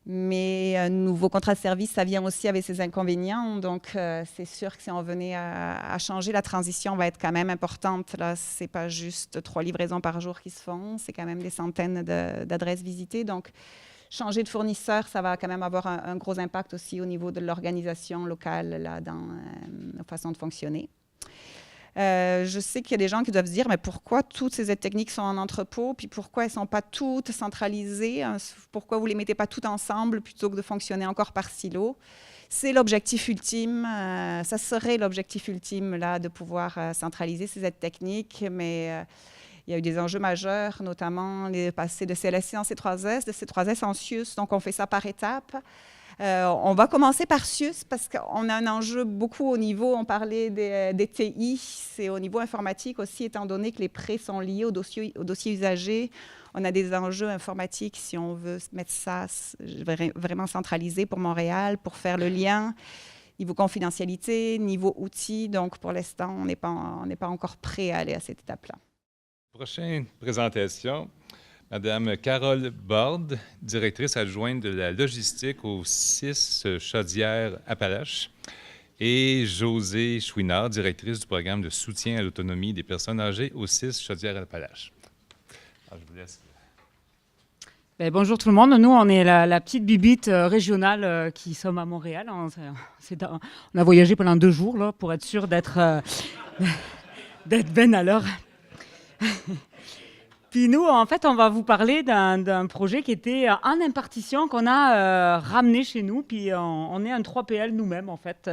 Mais un nouveau contrat de service, ça vient aussi avec ses inconvénients. Donc, c'est sûr que si on venait à changer, la transition va être quand même importante. Là, ce n'est pas juste 3 livraisons par jour qui se font. C'est quand même des centaines d'adresses visitées. Donc, changer de fournisseur, ça va quand même avoir un gros impact aussi au niveau de l'organisation locale là, dans la façon de fonctionner. Je sais qu'il y a des gens qui doivent se dire, mais pourquoi toutes ces aides techniques sont en entrepôt, puis pourquoi elles ne sont pas toutes centralisées, pourquoi vous ne les mettez pas toutes ensemble plutôt que de fonctionner encore par silo? C'est l'objectif ultime, ça serait l'objectif ultime là, de pouvoir centraliser ces aides techniques, mais il y a eu des enjeux majeurs, notamment les passer de CLSC en C3S, de C3S en CIUS, donc on fait ça par étapes. On va commencer par CIUS parce qu'on a un enjeu beaucoup au niveau, on parlait des TI, c'est au niveau informatique aussi, étant donné que les prêts sont liés au dossier usagé. On a des enjeux informatiques si on veut mettre ça vraiment centralisé pour Montréal, pour faire le lien, niveau confidentialité, niveau outils. Donc, pour l'instant, on n'est pas encore prêt à aller à cette étape-là. Prochaine présentation. Madame Carole Borde, directrice adjointe de la logistique au 6 Chaudière-Appalaches, et Josée Chouinard, directrice du programme de soutien à l'autonomie des personnes âgées au 6 Chaudière-Appalaches. Alors, je vous laisse. Bien, bonjour tout le monde. Nous, on est la petite bibite régionale qui sommes à Montréal. On a voyagé pendant 2 jours là, pour être sûr d'être bien à l'heure. Puis nous, en fait, on va vous parler d'un projet qui était en impartition, qu'on a ramené chez nous. Puis on est un 3PL nous-mêmes, en fait,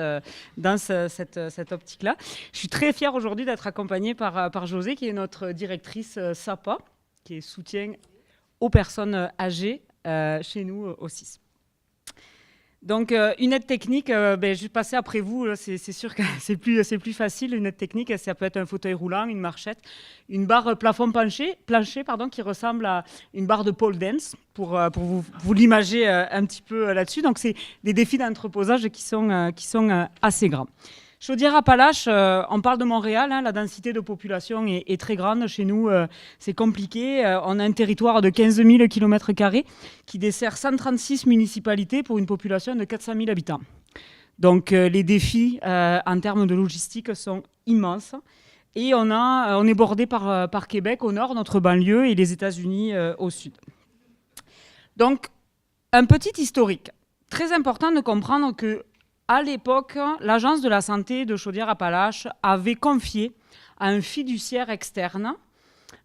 dans cette optique-là. Je suis très fière aujourd'hui d'être accompagnée par Josée, qui est notre directrice SAPA, qui est soutien aux personnes âgées chez nous au CIS. Donc, une aide technique, je vais passer après vous. Là, c'est sûr que c'est plus facile. Une aide technique, ça peut être un fauteuil roulant, une marchette, une barre plafond plancher qui ressemble à une barre de pole dance, pour vous l'imager un petit peu là-dessus. Donc, c'est des défis d'entreposage qui sont assez grands. Chaudière-Appalaches, on parle de Montréal, la densité de population est très grande. Chez nous, c'est compliqué. On a un territoire de 15 000 km² qui dessert 136 municipalités pour une population de 400 000 habitants. Donc, les défis en termes de logistique sont immenses. Et on est bordé par Québec au nord, notre banlieue, et les États-Unis au sud. Donc, un petit historique. Très important de comprendre que à l'époque, l'Agence de la santé de Chaudière-Appalaches avait confié à un fiduciaire externe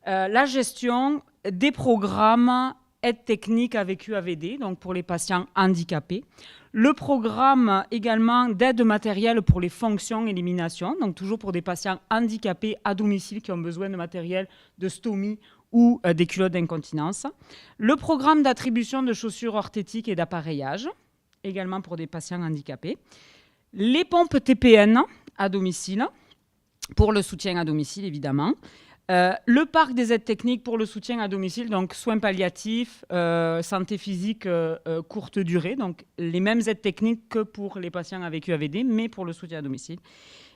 la gestion des programmes aide technique avec UAVD, donc pour les patients handicapés. Le programme également d'aide matérielle pour les fonctions élimination, donc toujours pour des patients handicapés à domicile qui ont besoin de matériel de stomie ou des culottes d'incontinence. Le programme d'attribution de chaussures orthétiques et d'appareillage, également pour des patients handicapés. Les pompes TPN à domicile, pour le soutien à domicile, évidemment. Le parc des aides techniques pour le soutien à domicile, donc soins palliatifs, santé physique courte durée, donc les mêmes aides techniques que pour les patients avec UAVD, mais pour le soutien à domicile.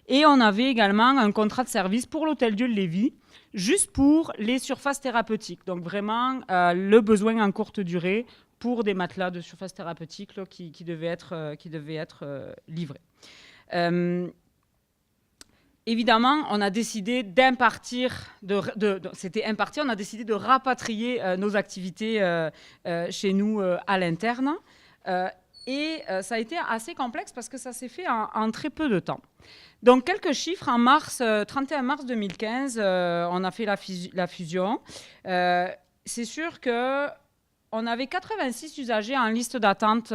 Et on avait également un contrat de service pour l'Hôtel-Dieu de Lévis, juste pour les surfaces thérapeutiques, donc vraiment le besoin en courte durée, pour des matelas de surface thérapeutique là, qui devaient être livrés. Évidemment, on a décidé d'impartir, on a décidé de rapatrier nos activités chez nous à l'interne. Et ça a été assez complexe parce que ça s'est fait en très peu de temps. Donc, quelques chiffres. En 31 mars 2015, on a fait la fusion. C'est sûr que on avait 86 usagers en liste d'attente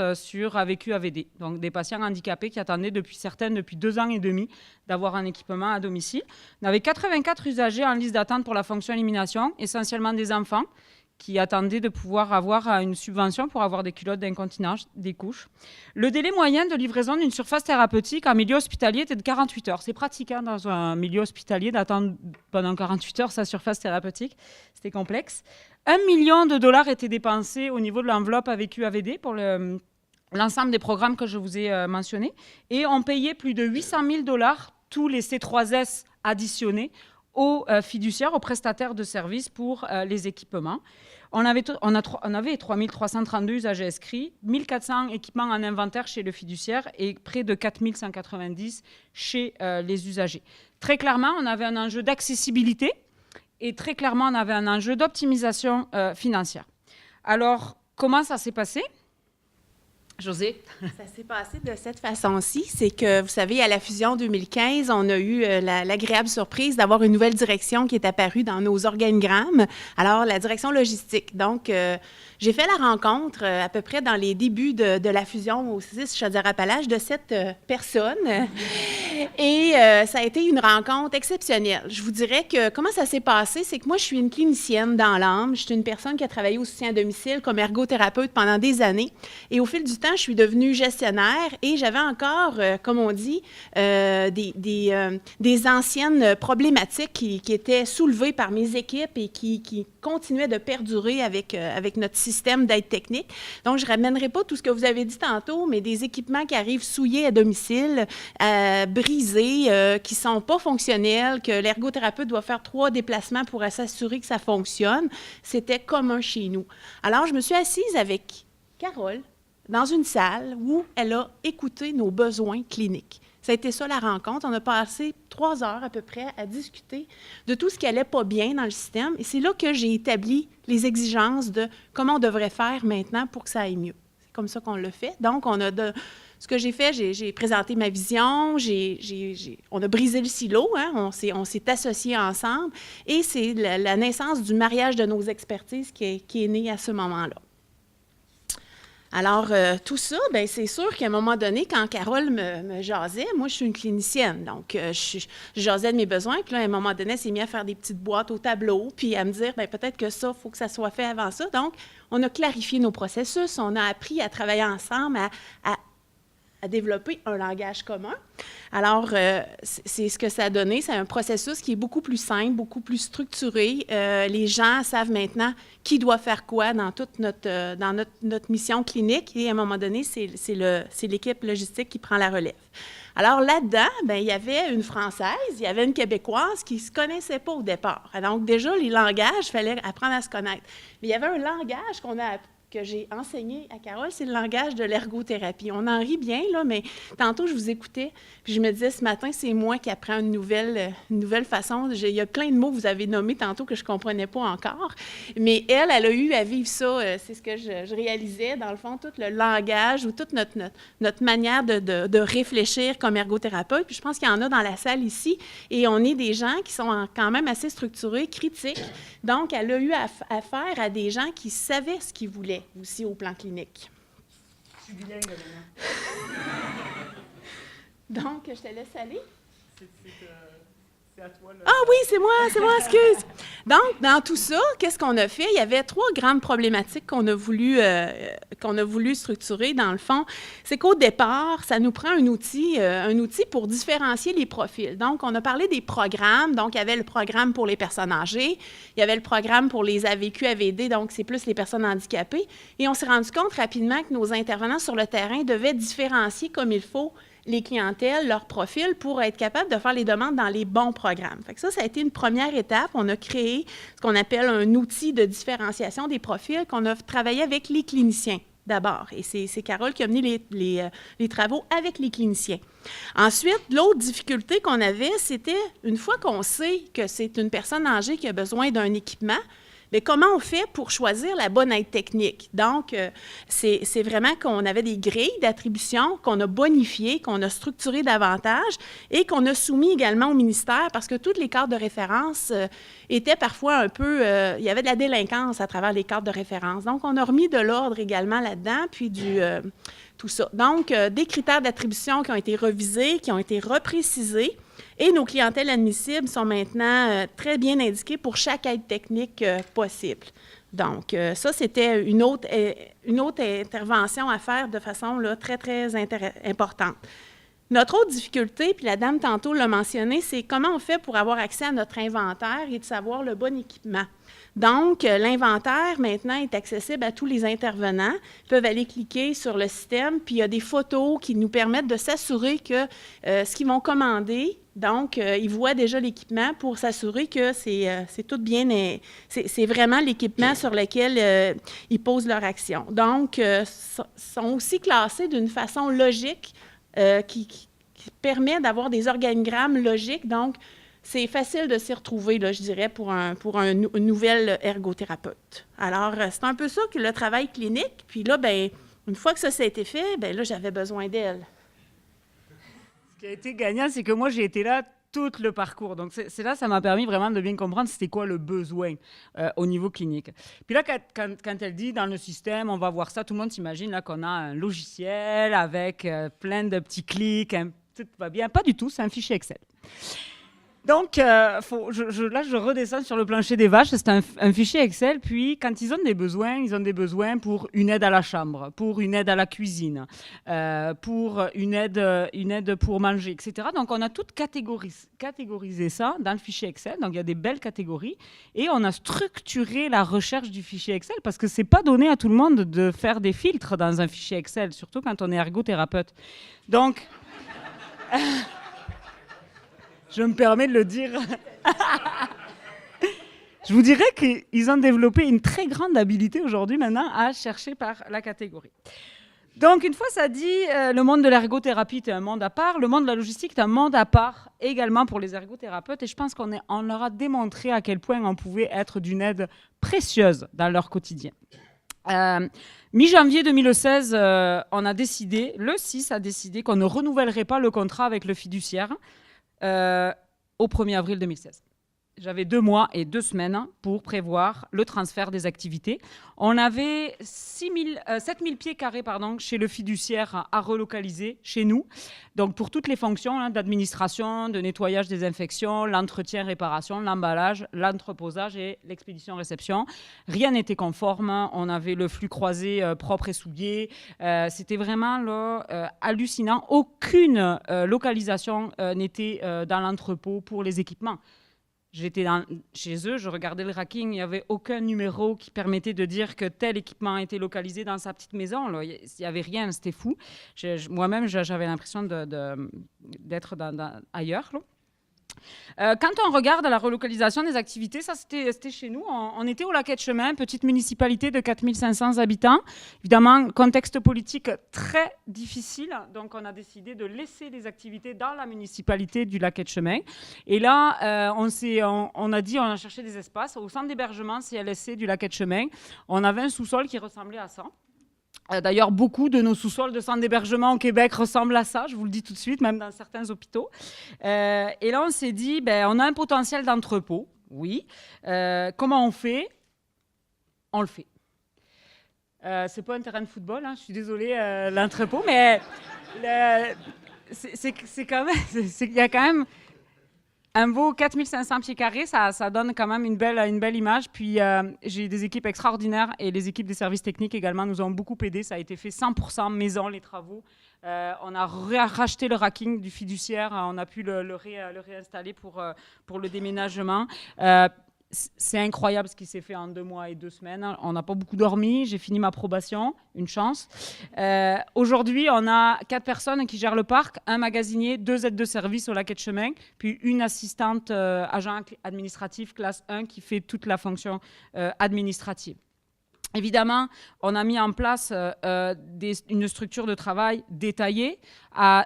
avec UAVD, donc des patients handicapés qui attendaient depuis 2 ans et demi d'avoir un équipement à domicile. On avait 84 usagers en liste d'attente pour la fonction élimination, essentiellement des enfants qui attendaient de pouvoir avoir une subvention pour avoir des culottes d'incontinence, des couches. Le délai moyen de livraison d'une surface thérapeutique en milieu hospitalier était de 48 heures. C'est pratique dans un milieu hospitalier d'attendre pendant 48 heures sa surface thérapeutique. C'était complexe. $1 million étaient dépensés au niveau de l'enveloppe avec UAVD pour l'ensemble des programmes que je vous ai mentionnés. Et on payait plus de $800 000 tous les C3S additionnés aux fiduciaires, aux prestataires de services pour les équipements. On avait 3332 usagers inscrits, 1400 équipements en inventaire chez le fiduciaire et près de 4190 chez les usagers. Très clairement, on avait un enjeu d'accessibilité et très clairement, on avait un enjeu d'optimisation financière. Alors, comment ça s'est passé? Josée? Ça s'est passé de cette façon-ci. C'est que, vous savez, à la fusion 2015, on a eu l'agréable surprise d'avoir une nouvelle direction qui est apparue dans nos organigrammes. Alors, la direction logistique. Donc, j'ai fait la rencontre à peu près dans les débuts de la fusion au CIS Chaudière-Appalaches de cette personne. Et ça a été une rencontre exceptionnelle. Je vous dirais que comment ça s'est passé, c'est que moi, je suis une clinicienne dans l'âme. Je suis une personne qui a travaillé au soutien à domicile comme ergothérapeute pendant des années. Et au fil du temps, je suis devenue gestionnaire et j'avais encore, comme on dit, des anciennes problématiques qui étaient soulevées par mes équipes et qui continuaient de perdurer avec notre système d'aide technique. Donc, je ne ramènerai pas tout ce que vous avez dit tantôt, mais des équipements qui arrivent souillés à domicile, brisés, qui ne sont pas fonctionnels, que l'ergothérapeute doit faire 3 déplacements pour s'assurer que ça fonctionne. C'était commun chez nous. Alors, je me suis assise avec Carole dans une salle où elle a écouté nos besoins cliniques. Ça a été ça, la rencontre. On a passé 3 heures à peu près à discuter de tout ce qui n'allait pas bien dans le système. Et c'est là que j'ai établi les exigences de comment on devrait faire maintenant pour que ça aille mieux. C'est comme ça qu'on l'a fait. Donc, on a ce que j'ai fait, j'ai présenté ma vision, on a brisé le silo, hein, on s'est associés ensemble, et c'est la naissance du mariage de nos expertises qui est née à ce moment-là. Alors, tout ça, bien, c'est sûr qu'à un moment donné, quand Carole me jasait, moi, je suis une clinicienne, donc je jasais de mes besoins, puis là, à un moment donné, elle s'est mise à faire des petites boîtes au tableau, puis à me dire, bien, peut-être que ça, il faut que ça soit fait avant ça. Donc, on a clarifié nos processus, on a appris à travailler ensemble, à développer un langage commun. Alors, c'est ce que ça a donné. C'est un processus qui est beaucoup plus simple, beaucoup plus structuré. Les gens savent maintenant qui doit faire quoi dans toute notre mission clinique. Et à un moment donné, c'est l'équipe logistique qui prend la relève. Alors là-dedans, bien, il y avait une Française, il y avait une Québécoise qui ne se connaissaient pas au départ. Donc déjà, les langages, il fallait apprendre à se connaître. Mais il y avait un langage que j'ai enseigné à Carole, c'est le langage de l'ergothérapie. On en rit bien, là, mais tantôt, je vous écoutais, puis je me disais, ce matin, c'est moi qui apprends une nouvelle façon. Il y a plein de mots que vous avez nommés tantôt que je ne comprenais pas encore, mais elle a eu à vivre ça, c'est ce que je réalisais, dans le fond, tout le langage ou toute notre manière de réfléchir comme ergothérapeute. Puis je pense qu'il y en a dans la salle ici, et on est des gens qui sont quand même assez structurés, critiques. Donc, elle a eu affaire à des gens qui savaient ce qu'ils voulaient aussi au plan clinique. Je suis bilingue maintenant. Donc, je te laisse aller. C'est à toi, là. Ah oui, c'est moi, excuse. Donc, dans tout ça, qu'est-ce qu'on a fait? Il y avait 3 grandes problématiques qu'on a voulu structurer, dans le fond. C'est qu'au départ, ça nous prend un outil pour différencier les profils. Donc, on a parlé des programmes. Donc, il y avait le programme pour les personnes âgées. Il y avait le programme pour les AVQ, AVD, donc c'est plus les personnes handicapées. Et on s'est rendu compte rapidement que nos intervenants sur le terrain devaient différencier comme il faut les clientèles, leur profil, pour être capable de faire les demandes dans les bons programmes. Fait que ça a été une première étape. On a créé ce qu'on appelle un outil de différenciation des profils qu'on a travaillé avec les cliniciens d'abord. Et c'est Carole qui a mené les travaux avec les cliniciens. Ensuite, l'autre difficulté qu'on avait, c'était, une fois qu'on sait que c'est une personne âgée qui a besoin d'un équipement, mais comment on fait pour choisir la bonne aide technique? Donc, c'est vraiment qu'on avait des grilles d'attribution qu'on a bonifiées, qu'on a structurées davantage et qu'on a soumis également au ministère parce que toutes les cartes de référence étaient parfois un peu... il y avait de la délinquance à travers les cartes de référence. Donc, on a remis de l'ordre également là-dedans, puis tout ça. Donc, des critères d'attribution qui ont été revisés, qui ont été reprécisés. Et nos clientèles admissibles sont maintenant très bien indiquées pour chaque aide technique possible. Donc, ça, c'était une autre intervention à faire de façon là, très, très importante. Notre autre difficulté, puis la dame tantôt l'a mentionné, c'est comment on fait pour avoir accès à notre inventaire et de savoir le bon équipement. Donc, l'inventaire, maintenant, est accessible à tous les intervenants. Ils peuvent aller cliquer sur le système, puis il y a des photos qui nous permettent de s'assurer que ce qu'ils vont commander, donc, ils voient déjà l'équipement pour s'assurer que c'est tout bien, c'est vraiment l'équipement sur lequel ils posent leur action. Donc, sont aussi classés d'une façon logique qui permet d'avoir des organigrammes logiques. Donc, c'est facile de s'y retrouver, là, je dirais, pour un nouvel ergothérapeute. Alors, c'est un peu ça que le travail clinique. Puis là, bien, une fois que ça a été fait, bien là, j'avais besoin d'elle. Ce qui a été gagnant, c'est que moi, j'ai été là tout le parcours. Donc, c'est là, ça m'a permis vraiment de bien comprendre c'était quoi le besoin au niveau clinique. Puis là, quand elle dit dans le système, on va voir ça, tout le monde s'imagine là qu'on a un logiciel avec plein de petits clics, tout va bien. Pas du tout, c'est un fichier Excel. Donc, là, je redescends sur le plancher des vaches. C'est un fichier Excel. Puis, quand ils ont des besoins pour une aide à la chambre, pour une aide à la cuisine, pour une aide pour manger, etc. Donc, on a tout catégorisé ça dans le fichier Excel. Donc, il y a des belles catégories. Et on a structuré la recherche du fichier Excel parce que ce n'est pas donné à tout le monde de faire des filtres dans un fichier Excel, surtout quand on est ergothérapeute. Donc... Je me permets de le dire. Je vous dirais qu'ils ont développé une très grande habilité aujourd'hui maintenant à chercher par la catégorie. Donc, une fois ça dit, le monde de l'ergothérapie est un monde à part, le monde de la logistique est un monde à part également pour les ergothérapeutes et je pense qu'on leur a démontré à quel point on pouvait être d'une aide précieuse dans leur quotidien. Mi-janvier 2016, on a décidé, le 6 a décidé qu'on ne renouvellerait pas le contrat avec le fiduciaire au 1er avril 2016. J'avais 2 mois et 2 semaines pour prévoir le transfert des activités. On avait 7000 pieds carrés chez le fiduciaire à relocaliser chez nous. Donc pour toutes les fonctions d'administration, de nettoyage, désinfection, l'entretien, réparation, l'emballage, l'entreposage et l'expédition-réception. Rien n'était conforme. On avait le flux croisé propre et souillé. C'était vraiment là, hallucinant. Aucune localisation n'était dans l'entrepôt pour les équipements. J'étais chez eux, je regardais le racking, il n'y avait aucun numéro qui permettait de dire que tel équipement était localisé dans sa petite maison. Là. Il n'y avait rien, c'était fou. Moi-même, j'avais l'impression d'être ailleurs. Là. Quand on regarde la relocalisation des activités, ça c'était chez nous. On était au Lac-Etchemin, petite municipalité de 4500 habitants. Évidemment, contexte politique très difficile. Donc, on a décidé de laisser les activités dans la municipalité du Lac-Etchemin. Et là, on a cherché des espaces. Au centre d'hébergement CLSC du Lac-Etchemin, on avait un sous-sol qui ressemblait à ça. D'ailleurs, beaucoup de nos sous-sols de centres d'hébergement au Québec ressemblent à ça, je vous le dis tout de suite, même dans certains hôpitaux. Et là, on s'est dit, on a un potentiel d'entrepôt, oui. Comment on fait? On le fait. C'est pas un terrain de football, je suis désolée, l'entrepôt, mais c'est quand même, il y a quand même un beau 4500 pieds carrés, ça donne quand même une belle image. Puis j'ai des équipes extraordinaires et les équipes des services techniques également nous ont beaucoup aidés. Ça a été fait 100% maison, les travaux. On a racheté le racking du fiduciaire, on a pu le réinstaller pour le déménagement. C'est incroyable ce qui s'est fait en 2 mois et 2 semaines. On n'a pas beaucoup dormi. J'ai fini ma probation, une chance. Aujourd'hui, on a 4 personnes qui gèrent le parc, un magasinier, 2 aides de service au Lac-Etchemin, puis une assistante agent administratif classe 1 qui fait toute la fonction administrative. Évidemment, on a mis en place une structure de travail détaillée,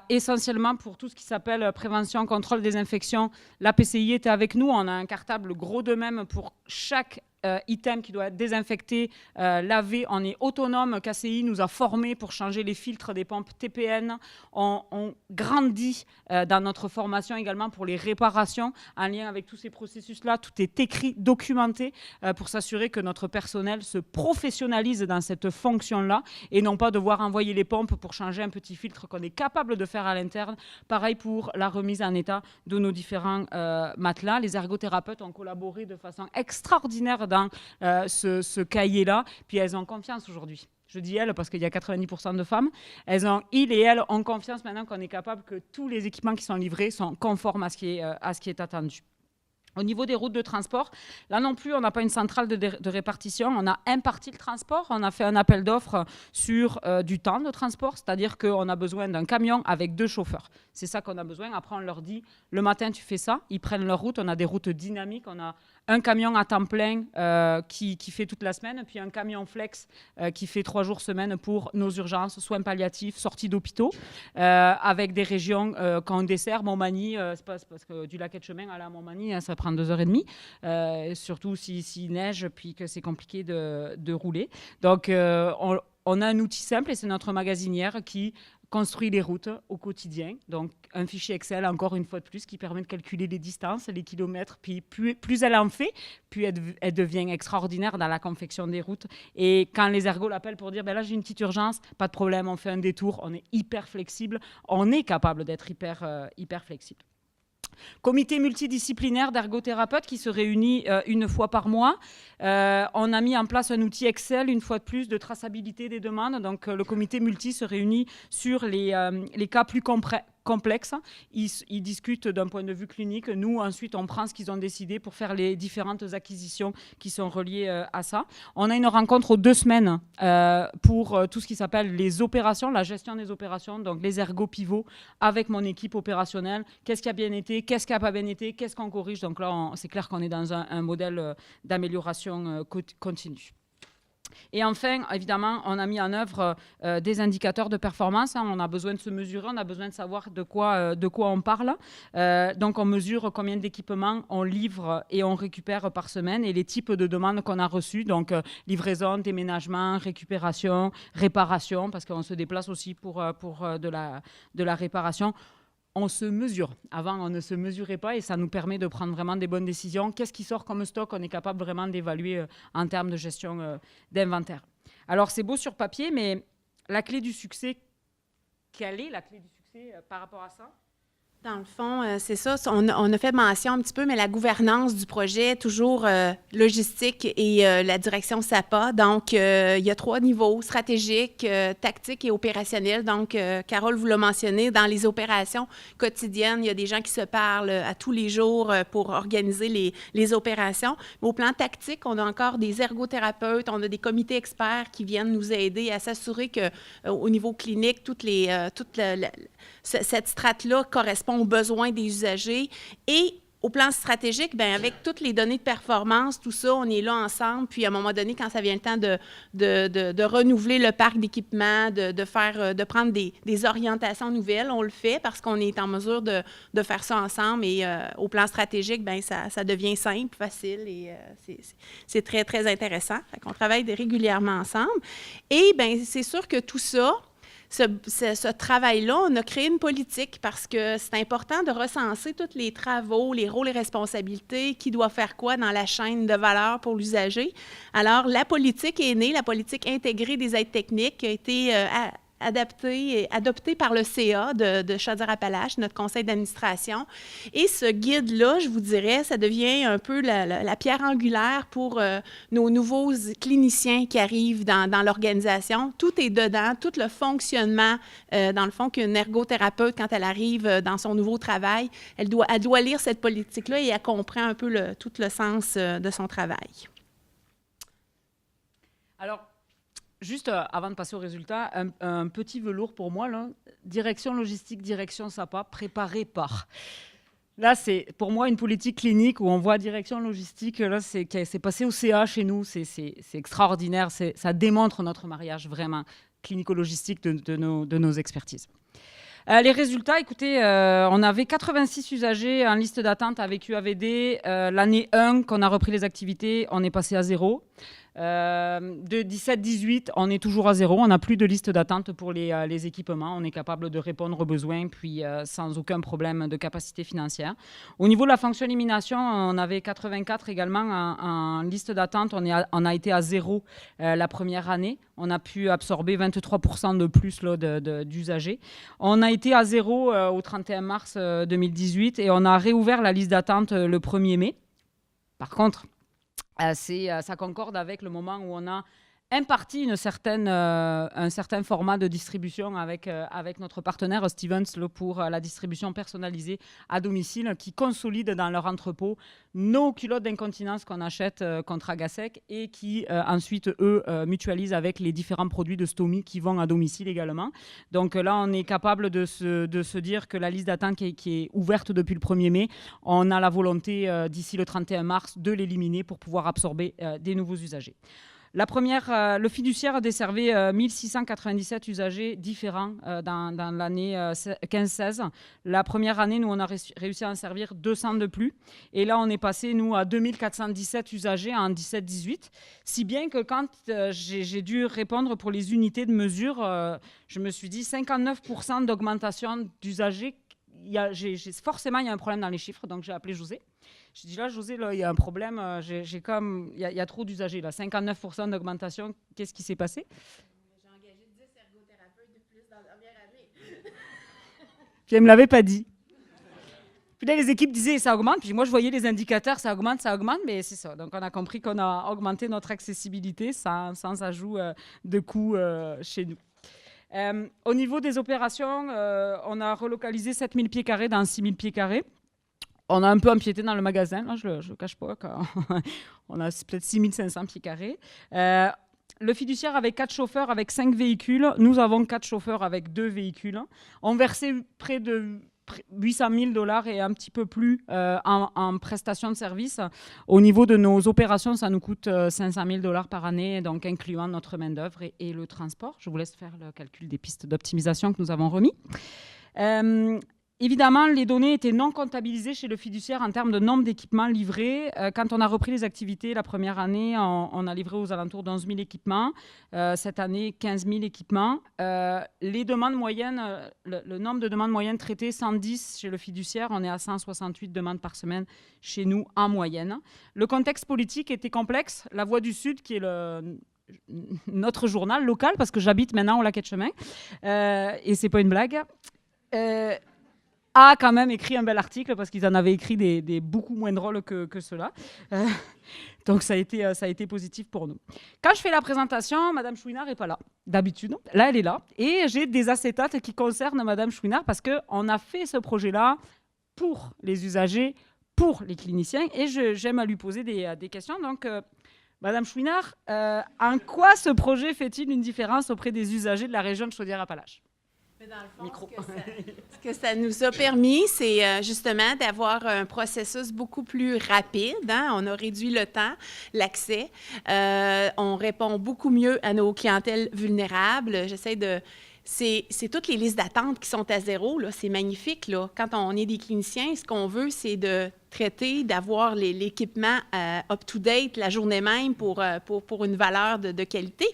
essentiellement pour tout ce qui s'appelle prévention, contrôle, désinfection. La PCI était avec nous. On a un cartable gros de même pour chaque item qui doit être désinfecté, lavé. On est autonome. KCI nous a formés pour changer les filtres des pompes TPN. On grandit dans notre formation également pour les réparations en lien avec tous ces processus-là. Tout est écrit, documenté pour s'assurer que notre personnel se professionnalise dans cette fonction-là et non pas devoir envoyer les pompes pour changer un petit filtre qu'on est capable de faire à l'interne. Pareil pour la remise en état de nos différents matelas. Les ergothérapeutes ont collaboré de façon extraordinaire dans ce cahier-là, puis elles ont confiance aujourd'hui. Je dis elles parce qu'il y a 90% de femmes. Ils et elles ont confiance maintenant qu'on est capable que tous les équipements qui sont livrés sont conformes à ce qui est attendu. Au niveau des routes de transport, là non plus, on n'a pas une centrale de répartition. On a imparti le transport. On a fait un appel d'offres sur du temps de transport, c'est-à-dire qu'on a besoin d'un camion avec 2 chauffeurs. C'est ça qu'on a besoin. Après, on leur dit, le matin, tu fais ça. Ils prennent leur route. On a des routes dynamiques. On a un camion à temps plein qui fait toute la semaine, puis un camion flex qui fait 3 jours semaine pour nos urgences, soins palliatifs, sorties d'hôpitaux, avec des régions quand on dessert. Montmagny, c'est pas parce que du Lac-Etchemin à la Montmagny, ça prend 2h30, surtout s'il neige, puis que c'est compliqué de rouler. Donc, on a un outil simple et c'est notre magasinière qui construit les routes au quotidien. Donc, un fichier Excel, encore une fois de plus, qui permet de calculer les distances, les kilomètres. Puis, plus elle en fait, plus elle devient extraordinaire dans la confection des routes. Et quand les ergots l'appellent pour dire, là, j'ai une petite urgence, pas de problème, on fait un détour, on est hyper flexible. On est capable d'être hyper flexible. Comité multidisciplinaire d'ergothérapeutes qui se réunit une fois par mois. On a mis en place un outil Excel, une fois de plus, de traçabilité des demandes. Donc, le comité multi se réunit sur les cas plus complexes. Ils discutent d'un point de vue clinique. Nous, ensuite, on prend ce qu'ils ont décidé pour faire les différentes acquisitions qui sont reliées à ça. On a une rencontre aux 2 semaines pour tout ce qui s'appelle les opérations, la gestion des opérations, donc les ergots pivots avec mon équipe opérationnelle. Qu'est-ce qui a bien été? Qu'est-ce qui n'a pas bien été? Qu'est-ce qu'on corrige? Donc là, c'est clair qu'on est dans un modèle d'amélioration continue. Et enfin, évidemment, on a mis en œuvre des indicateurs de performance. On a besoin de se mesurer, on a besoin de savoir de quoi on parle. Donc, on mesure combien d'équipements on livre et on récupère par semaine et les types de demandes qu'on a reçues. Donc, livraison, déménagement, récupération, réparation, parce qu'on se déplace aussi pour de la réparation. On se mesure. Avant, on ne se mesurait pas et ça nous permet de prendre vraiment des bonnes décisions. Qu'est-ce qui sort comme stock? On est capable vraiment d'évaluer en termes de gestion d'inventaire. Alors, c'est beau sur papier, mais la clé du succès, quelle est la clé du succès par rapport à ça? Dans le fond, c'est ça. On a fait mention un petit peu, mais la gouvernance du projet, toujours logistique et la direction SAPA. Donc, il y a 3 niveaux, stratégique, tactique et opérationnel. Donc, Carole vous l'a mentionné, dans les opérations quotidiennes, il y a des gens qui se parlent à tous les jours pour organiser les opérations. Mais au plan tactique, on a encore des ergothérapeutes, on a des comités experts qui viennent nous aider à s'assurer qu'au niveau clinique, cette strate-là correspond aux besoins des usagers. Et au plan stratégique, bien, avec toutes les données de performance, tout ça, on est là ensemble. Puis, à un moment donné, quand ça vient le temps de renouveler le parc d'équipements, de prendre des orientations nouvelles, on le fait parce qu'on est en mesure de faire ça ensemble. Et au plan stratégique, bien, ça devient simple, facile et c'est très, très intéressant. Fait qu'on travaille régulièrement ensemble. Et bien, c'est sûr que tout ça, ce travail-là, on a créé une politique parce que c'est important de recenser tous les travaux, les rôles et responsabilités, qui doit faire quoi dans la chaîne de valeur pour l'usager. Alors, la politique est née, la politique intégrée des aides techniques qui a été adopté par le CA de Chaudière-Appalaches, notre conseil d'administration. Et ce guide-là, je vous dirais, ça devient un peu la pierre angulaire pour nos nouveaux cliniciens qui arrivent dans l'organisation. Tout est dedans, tout le fonctionnement, dans le fond, qu'une ergothérapeute, quand elle arrive dans son nouveau travail, elle doit lire cette politique-là et elle comprend un peu tout le sens de son travail. Alors, juste avant de passer au résultat, un petit velours pour moi, là. Direction logistique, direction SAPA, préparé par. Là, c'est pour moi une politique clinique où on voit direction logistique. Là, c'est passé au CA chez nous. C'est extraordinaire. Ça démontre notre mariage vraiment clinico-logistique de nos expertises. Les résultats, écoutez, on avait 86 usagers en liste d'attente avec UAVD. L'année 1, qu'on a repris les activités, on est passé à 0. De 17-18, on est toujours à 0. On n'a plus de liste d'attente pour les équipements. On est capable de répondre aux besoins, puis sans aucun problème de capacité financière. Au niveau de la fonction élimination, on avait 84 également en liste d'attente. On a été à 0 la première année. On a pu absorber 23% de plus d'usagers. On a été à 0 au 31 mars 2018 et on a réouvert la liste d'attente le 1er mai. Par contre, ça concorde avec le moment où on a imparti un certain format de distribution avec notre partenaire Stevens pour la distribution personnalisée à domicile qui consolide dans leur entrepôt nos culottes d'incontinence qu'on achète contre Agasec et qui ensuite, eux, mutualisent avec les différents produits de Stomy qui vont à domicile également. Donc là, on est capable de se dire que la liste d'attente qui est ouverte depuis le 1er mai, on a la volonté d'ici le 31 mars de l'éliminer pour pouvoir absorber des nouveaux usagers. La première, le fiduciaire desservait 1697 usagers différents dans l'année 15-16. La première année, nous, on a réussi à en servir 200 de plus. Et là, on est passé, nous, à 2417 usagers en 17-18. Si bien que quand j'ai dû répondre pour les unités de mesure, je me suis dit 59% d'augmentation d'usagers. Forcément, il y a un problème dans les chiffres, donc j'ai appelé José. J'ai dit là, José, il y a un problème, il y a trop d'usagers, là, 59% d'augmentation, qu'est-ce qui s'est passé? J'ai engagé 10 ergothérapeutes de plus dans la dernière année. Puis elle ne me l'avait pas dit. Puis là, les équipes disaient ça augmente, puis moi je voyais les indicateurs, ça augmente, mais c'est ça. Donc on a compris qu'on a augmenté notre accessibilité sans ajout de coûts chez nous. Au niveau des opérations, on a relocalisé 7000 pieds carrés dans 6000 pieds carrés. On a un peu empiété dans le magasin, là, je ne cache pas. On a peut-être 6500 pieds carrés. Le fiduciaire avait 4 chauffeurs avec 5 véhicules. Nous avons 4 chauffeurs avec 2 véhicules. On versait près de 800 000 $ et un petit peu plus en prestation de services. Au niveau de nos opérations, ça nous coûte 500 000 $ par année, donc incluant notre main-d'œuvre et le transport. Je vous laisse faire le calcul des pistes d'optimisation que nous avons remis. Évidemment, les données étaient non comptabilisées chez le fiduciaire en termes de nombre d'équipements livrés. Quand on a repris les activités la première année, on a livré aux alentours d'11 000 équipements. Cette année, 15 000 équipements. Les demandes moyennes, le nombre de demandes moyennes traitées, 110 chez le fiduciaire. On est à 168 demandes par semaine chez nous en moyenne. Le contexte politique était complexe. La Voix du Sud, qui est notre journal local, parce que j'habite maintenant au Lac-Etchemin, et c'est pas une blague, a quand même écrit un bel article, parce qu'ils en avaient écrit des beaucoup moins drôles que ceux-là. Donc ça a été positif pour nous. Quand je fais la présentation, Madame Chouinard n'est pas là, d'habitude. Là, elle est là. Et j'ai des acétates qui concernent Madame Chouinard, parce qu'on a fait ce projet-là pour les usagers, pour les cliniciens, et j'aime à lui poser des questions. Donc, Madame Chouinard, en quoi ce projet fait-il une différence auprès des usagers de la région de Chaudière-Appalaches? Dans le fond, ce que ça nous a permis, c'est justement d'avoir un processus beaucoup plus rapide. Hein? On a réduit le temps, l'accès. On répond beaucoup mieux à nos clientèles vulnérables. C'est toutes les listes d'attente qui sont à zéro. Là. C'est magnifique. Là. Quand on est des cliniciens, ce qu'on veut, c'est de traiter, d'avoir l'équipement up-to-date la journée même pour une valeur de qualité.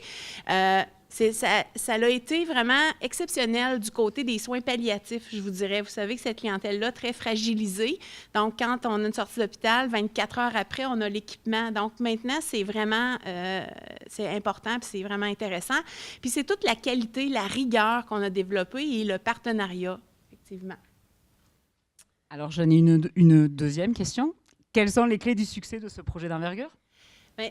Ça a été vraiment exceptionnel du côté des soins palliatifs, je vous dirais. Vous savez que cette clientèle-là, très fragilisée. Donc, quand on a une sortie d'hôpital, 24 heures après, on a l'équipement. Donc, maintenant, c'est vraiment c'est important puis c'est vraiment intéressant. Puis, c'est toute la qualité, la rigueur qu'on a développée et le partenariat, effectivement. Alors, j'en ai une deuxième question. Quelles sont les clés du succès de ce projet d'envergure? Bien,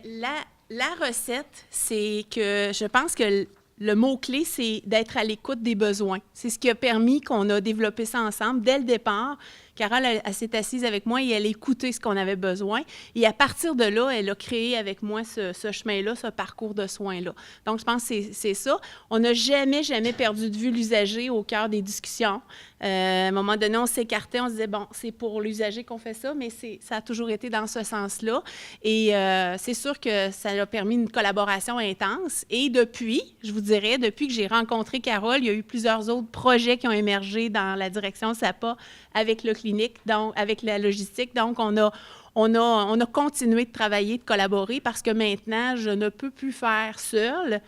la recette, c'est que je pense que le mot-clé, c'est d'être à l'écoute des besoins. C'est ce qui a permis qu'on a développé ça ensemble. Dès le départ, Carole, elle s'est assise avec moi et elle a écouté ce qu'on avait besoin. Et à partir de là, elle a créé avec moi ce chemin-là, ce parcours de soins-là. Donc, je pense que c'est ça. On n'a jamais perdu de vue l'usager au cœur des discussions. À un moment donné, on s'écartait, on se disait, bon, c'est pour l'usager qu'on fait ça, mais ça a toujours été dans ce sens-là. Et c'est sûr que ça a permis une collaboration intense. Et depuis, je vous dirais, depuis que j'ai rencontré Carole, il y a eu plusieurs autres projets qui ont émergé dans la direction SAPA avec le clinique, donc avec la logistique. Donc, on a continué de travailler, de collaborer parce que maintenant, je ne peux plus faire seule.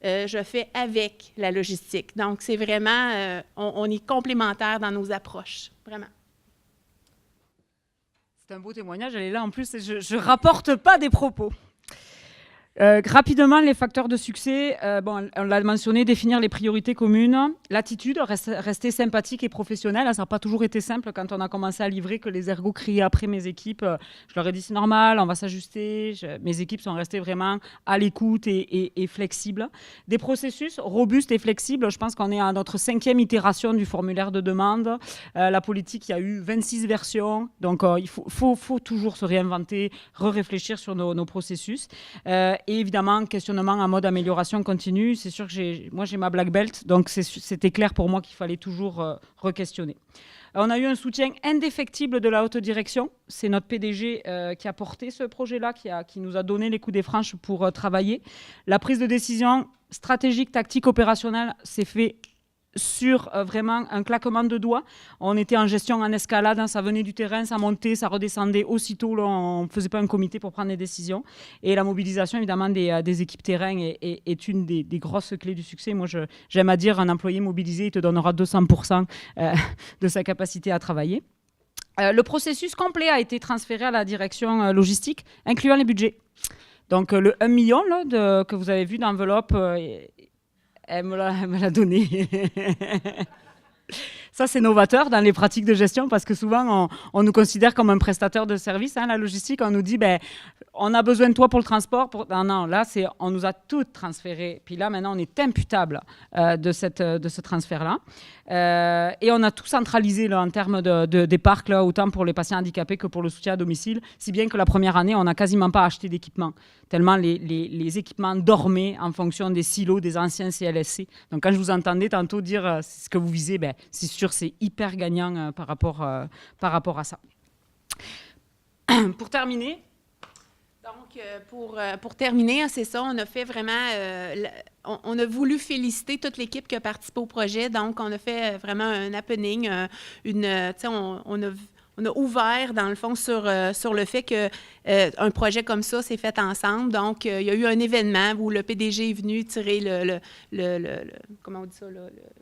Je fais avec la logistique. Donc, c'est vraiment, on est complémentaires dans nos approches, vraiment. C'est un beau témoignage, elle est là en plus, et je ne rapporte pas des propos. Rapidement, les facteurs de succès, on l'a mentionné, définir les priorités communes, l'attitude, rester sympathique et professionnel. Ça n'a pas toujours été simple quand on a commencé à livrer, que les ergots criaient après mes équipes. Je leur ai dit, c'est normal, on va s'ajuster. Mes équipes sont restées vraiment à l'écoute et flexibles. Des processus robustes et flexibles. Je pense qu'on est à notre 5e itération du formulaire de demande. La politique, il y a eu 26 versions. Donc, il faut toujours se réinventer, réfléchir sur nos processus. Et évidemment, questionnement en mode amélioration continue. C'est sûr que j'ai ma black belt, donc c'était clair pour moi qu'il fallait toujours re-questionner. On a eu un soutien indéfectible de la haute direction. C'est notre PDG qui a porté ce projet-là, qui nous a donné les coups des franches pour travailler. La prise de décision stratégique, tactique, opérationnelle s'est fait sur vraiment un claquement de doigts. On était en gestion en escalade, hein, ça venait du terrain, ça montait, ça redescendait aussitôt. Là, on ne faisait pas un comité pour prendre des décisions. Et la mobilisation, évidemment, des équipes terrain est une des grosses clés du succès. Moi, j'aime à dire, un employé mobilisé, il te donnera 200% de sa capacité à travailler. Le processus complet a été transféré à la direction logistique, incluant les budgets. Donc, le 1 million là, que vous avez vu d'enveloppe... Elle me l'a donné. Ça, c'est novateur dans les pratiques de gestion parce que souvent, on nous considère comme un prestataire de service. Hein, la logistique, on nous dit, on a besoin de toi pour le transport. Non, là, on nous a tout transféré. Puis là, maintenant, on est imputable de ce transfert-là. Et on a tout centralisé là, en termes des parcs, là, autant pour les patients handicapés que pour le soutien à domicile, si bien que la première année, on n'a quasiment pas acheté d'équipement, tellement les équipements dormaient en fonction des silos des anciens CLSC. Donc, quand je vous entendais tantôt dire ce que vous visez, c'est sûr sûr, c'est hyper gagnant par rapport à ça. Pour terminer... Donc, pour terminer, c'est ça, on a fait vraiment, on a voulu féliciter toute l'équipe qui a participé au projet. Donc, on a fait vraiment un happening, on a ouvert, dans le fond, sur le fait qu'un projet comme ça s'est fait ensemble. Donc, il y a eu un événement où le PDG est venu tirer comment on dit ça,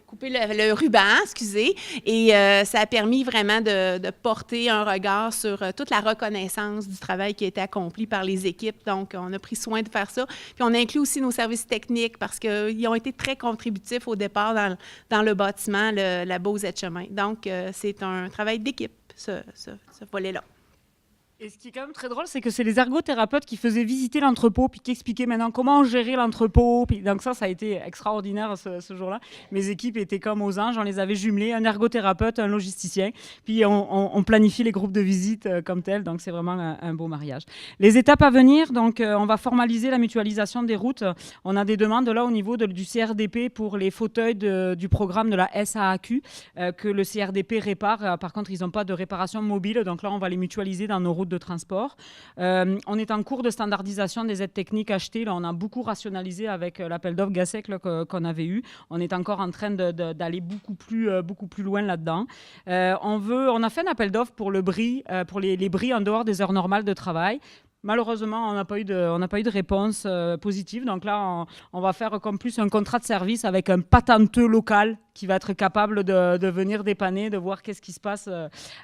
couper le ruban, excusez, et ça a permis vraiment de porter un regard sur toute la reconnaissance du travail qui a été accompli par les équipes. Donc, on a pris soin de faire ça. Puis, on a inclus aussi nos services techniques parce qu'ils ont été très contributifs au départ dans le bâtiment, la Beauce Chemin. Donc, c'est un travail d'équipe, ce volet-là. Et ce qui est quand même très drôle, c'est que c'est les ergothérapeutes qui faisaient visiter l'entrepôt puis qui expliquaient maintenant comment gérer l'entrepôt. Puis donc ça a été extraordinaire ce jour-là. Mes équipes étaient comme aux anges, on les avait jumelés, un ergothérapeute, un logisticien. Puis on planifie les groupes de visite comme tels. Donc c'est vraiment un beau mariage. Les étapes à venir, donc on va formaliser la mutualisation des routes. On a des demandes là au niveau du CRDP pour les fauteuils du programme de la SAAQ que le CRDP répare. Par contre, ils n'ont pas de réparation mobile. Donc là, on va les mutualiser dans nos routes de transport. On est en cours de standardisation des aides techniques achetées. Là, on a beaucoup rationalisé avec l'appel d'offres GASEC qu'on avait eu. On est encore en train d'aller beaucoup plus loin là-dedans. On a fait un appel d'offres pour le bris, pour les bris en dehors des heures normales de travail. Malheureusement, on n'a pas eu de réponse positive. Donc là, on va faire comme plus un contrat de service avec un patenteux local qui va être capable de venir dépanner, de voir qu'est-ce qui se passe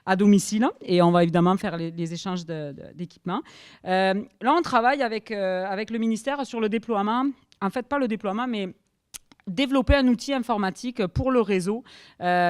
à domicile. Et on va évidemment faire les échanges d'équipements. Là, on travaille avec le ministère sur le déploiement. En fait, pas le déploiement, mais développer un outil informatique pour le réseau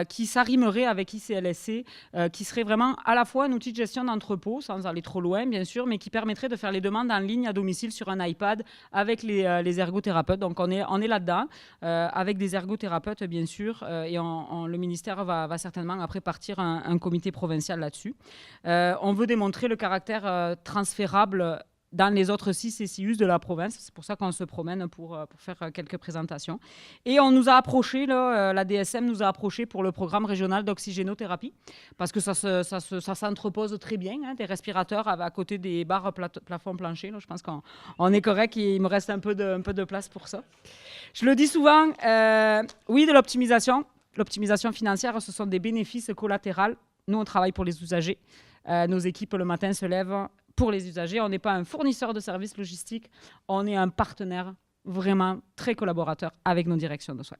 qui s'arrimerait avec ICLSC, qui serait vraiment à la fois un outil de gestion d'entrepôt, sans aller trop loin, bien sûr, mais qui permettrait de faire les demandes en ligne à domicile sur un iPad avec les ergothérapeutes. Donc, on est là-dedans, avec des ergothérapeutes, bien sûr, et le ministère va certainement après partir un comité provincial là-dessus. On veut démontrer le caractère transférable dans les autres 6 CCUS de la province. C'est pour ça qu'on se promène pour faire quelques présentations. Et on nous a approchés, la DSM nous a approchés pour le programme régional d'oxygénothérapie, parce que ça s'entrepose très bien, des respirateurs à côté des barres plafond plancher. Je pense qu'on est correct, il me reste un peu de place pour ça. Je le dis souvent, oui, de l'optimisation. L'optimisation financière, ce sont des bénéfices collatéraux. Nous, on travaille pour les usagers. Nos équipes, le matin, se lèvent pour les usagers. On n'est pas un fournisseur de services logistiques, on est un partenaire vraiment très collaborateur avec nos directions de soins.